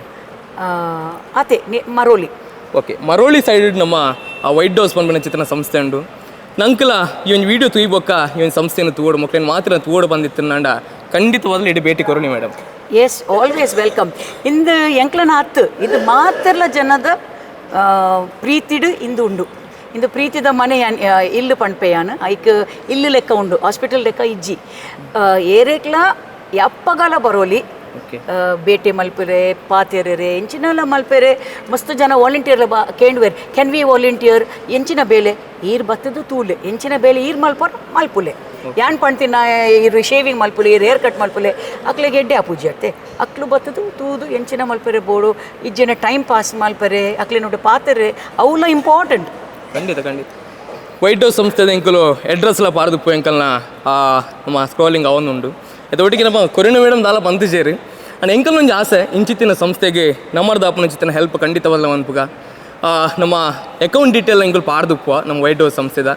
ಅದೇ ಮರೋಲಿ ಓಕೆ ಮರೋಳಿ ಸೈಡ್ ನಮ್ಮ ಆ ವೈಟ್ ಡೋಸ್ ಪನ್ಪನ ಚಿತ್ರನ ಸಂಸ್ಥೆ ಉಂಡು ನಂಕಲ ಈ ಒಂದು ವಿಡಿಯೋ ತುಯ್ಬೊಕ್ಕ ಈ ಒಂದು ಸಂಸ್ಥೆಯನ್ನು ತೂಡು ಮಕ್ಕಳನ್ನು ಮಾತ್ರ ತೂಡು ಬಂದಿತ್ತಂಡ ಖಂಡಿತವಾಗಲೂ ಇಡೀ ಭೇಟಿ ಕೊರೋಣಿ ಮೇಡಮ್ ಎಸ್ ಆಲ್ವೇಸ್ ವೆಲ್ಕಮ್ ಇಂದು ಎಂಕ್ಲನ ಹತ್ತು ಇದು ಮಾತ್ರಲ ಜನದ ಪ್ರೀತಿಡು ಇಂದು ಉಂಡು ಇಂದು ಪ್ರೀತಿದ ಮನೆ ಇಲ್ಲು ಪಂಡ್ಪೆಯಾನು ಐಕ್ ಇಲ್ಲು ಲೆಕ್ಕ ಉಂಡು ಹಾಸ್ಪಿಟಲ್ ಲೆಕ್ಕ ಇಜ್ಜಿ ಏರೇಕ್ಲ ಯಪ್ಪಗಲ ಬರೋಲಿ ಬೇಟೆ ಮಲ್ಪೆರೆ ಪಾತೆರೆ ಎಂಚಿನೆಲ್ಲ ಮಲ್ಪೆರೆ ಮಸ್ತ್ ಜನ ವಾಲಂಟಿಯರ್ ಕೇಂಡ್ವೇರ್ ಕ್ಯಾನ್ ವಿ ವಾಲಂಟಿಯರ್ ಎಂಚಿನ ಬೇಲೆ ಈರ್ ಬತ್ತದು ತೂಲೆ ಎಂಚಿನ ಬೇಲೆ ಈರ್ ಮಲ್ಪುಲೆ ಯಾನ್ ಪಣ್ತಿನ ಇರು ಶೇವಿಂಗ್ ಮಲ್ಪುಲೆ ಈರ್ ಹೇರ್ ಕಟ್ ಮಲ್ಪುಲೆ ಅಕ್ಲೆಗೆ ಎಡ್ಡೆ ಆಪೂಜಿ ಅತ್ತೆ ಅಕ್ಲು ಬತ್ತದು ತೂದು ಎಂಚಿನ ಮಲ್ಪೆರೆ ಬೋಡು ಇಜ್ಜಿನ ಟೈಮ್ ಪಾಸ್ ಮಲ್ಪೆರೆ ಅಕ್ಲೆ ನೋಡಿ ಪಾತೆರೆ ಅವುಲ ಇಂಪಾರ್ಟೆಂಟ್. ಖಂಡಿತ ವೈಟ್ ಹೌಸ್ ಸಂಸ್ಥೆದ ಎಂಕಲು ಅಡ್ರೆಸ್ಲ ಪಾರದು ಎಂಕಲ್ನ ನಮ್ಮ ಸ್ಕ್ರಾಲಿಂಗ್ ಅವನುಂಡು ಅದು ಒಟ್ಟಿಗೆ ನಮ್ಮ ಕೊರಿನ ಮೇಡಮ್ ದಾಲ ಬಂತು ಸೇರಿ ಅಂಡ್ ಎಂಕಲ್ ಒಂಜಿ ಆಸೆ ಇಂಚಿತ್ತಿನ ಸಂಸ್ಥೆಗೆ ನಮ್ಮರ್ದ ಆಪನ ಚಿತ್ತಿನ ಹೆಲ್ಪ್ ಖಂಡಿತವಲ್ಲ ಅನ್ಪುಗ ನಮ್ಮ ಅಕೌಂಟ್ ಡೀಟೇಲ್ ಎಂಕಲ್ ಪಾರ್ದುಪ್ಪ ನಮ್ಮ ವೈಟ್ ಹೌಸ್ ಸಂಸ್ಥೆದ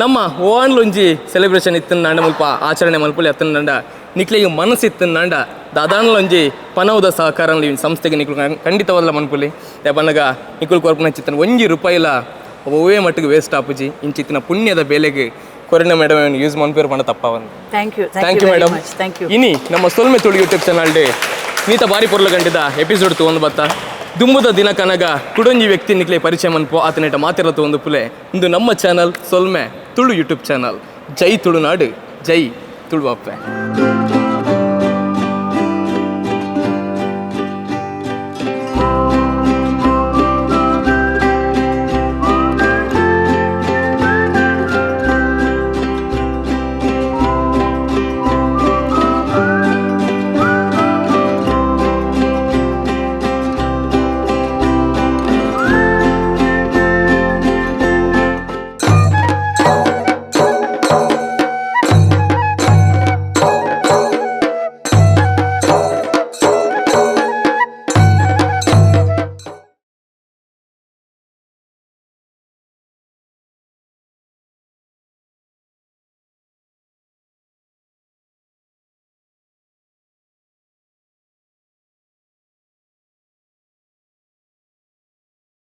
ನಮ್ಮ ಓನ್ಲು ಒಂಜಿ ಸೆಲೆಬ್ರೇಷನ್ ಇತ್ತಂಡ ಮುಲ್ಪ ಆಚರಣೆ ಮಲ್ಪುಲಿ ಅತ್ತಂಡ ನಿಕ್ಲಿಗೆ ಮನಸ್ಸು ಇತ್ತಂಡ ದಾದಾನ್ಲ ಒಂಜಿ ಪನವದ ಸಹಕಾರ ಸಂಸ್ಥೆಗೆ ನಿಕ್ಲು ಖಂಡಿತವಲ್ಲ ಮನ್ಪುಲಿ ಯಾಪನ್ನಗ ನಿಕ್ಲು ಕೊರ್ಪನ ಚಿತ್ತನ ಒಂಜಿ ರೂಪಾಯಿಲ ಒವ್ವೇ ಮಟ್ಟಿಗೆ ವೇಸ್ಟ್ ಆಪುಜಿ ಇಂಚಿತ್ತಿನ ಪುಣ್ಯದ ಬೆಲೆಗೆ ಕೊರಿನ ಮೇಡಮ್ ಯೂಸ್ ಮನ್ಪೇರು ಪಂಡ ತಪ್ಪವನ್. Thank you madam. ಇನಿ ನಮ್ಮ ಸೊಲ್ಮೆ ತುಳು ಯೂಟ್ಯೂಬ್ ಚಾನಲ್ ಡೇ ನೀತ ಬಾರಿ ಪೊರ್ಲ ಗಂಟಿದ ಎಪಿಸೋಡ್ ತೊಗೊಂಡು ಬತ್ತ ದುಂಬುದ ದಿನ ಕನಗ ಕುಡೊಂಜಿ ವ್ಯಕ್ತಿ ನಿಕ್ಲೆ ಪರಿಚಯ ಮನ್ಪೋ ಆತನೇಟ ಮಾತಿರ ತೊಗೊಂಡು ಪುಲೆ ಇಂದು ನಮ್ಮ ಚಾನಲ್ ಸೊಲ್ಮೆ ತುಳು ಯೂಟ್ಯೂಬ್ ಚಾನಲ್. ಜೈ ತುಳುನಾಡು, ಜೈ ತುಳುವಪ್ಪೆ.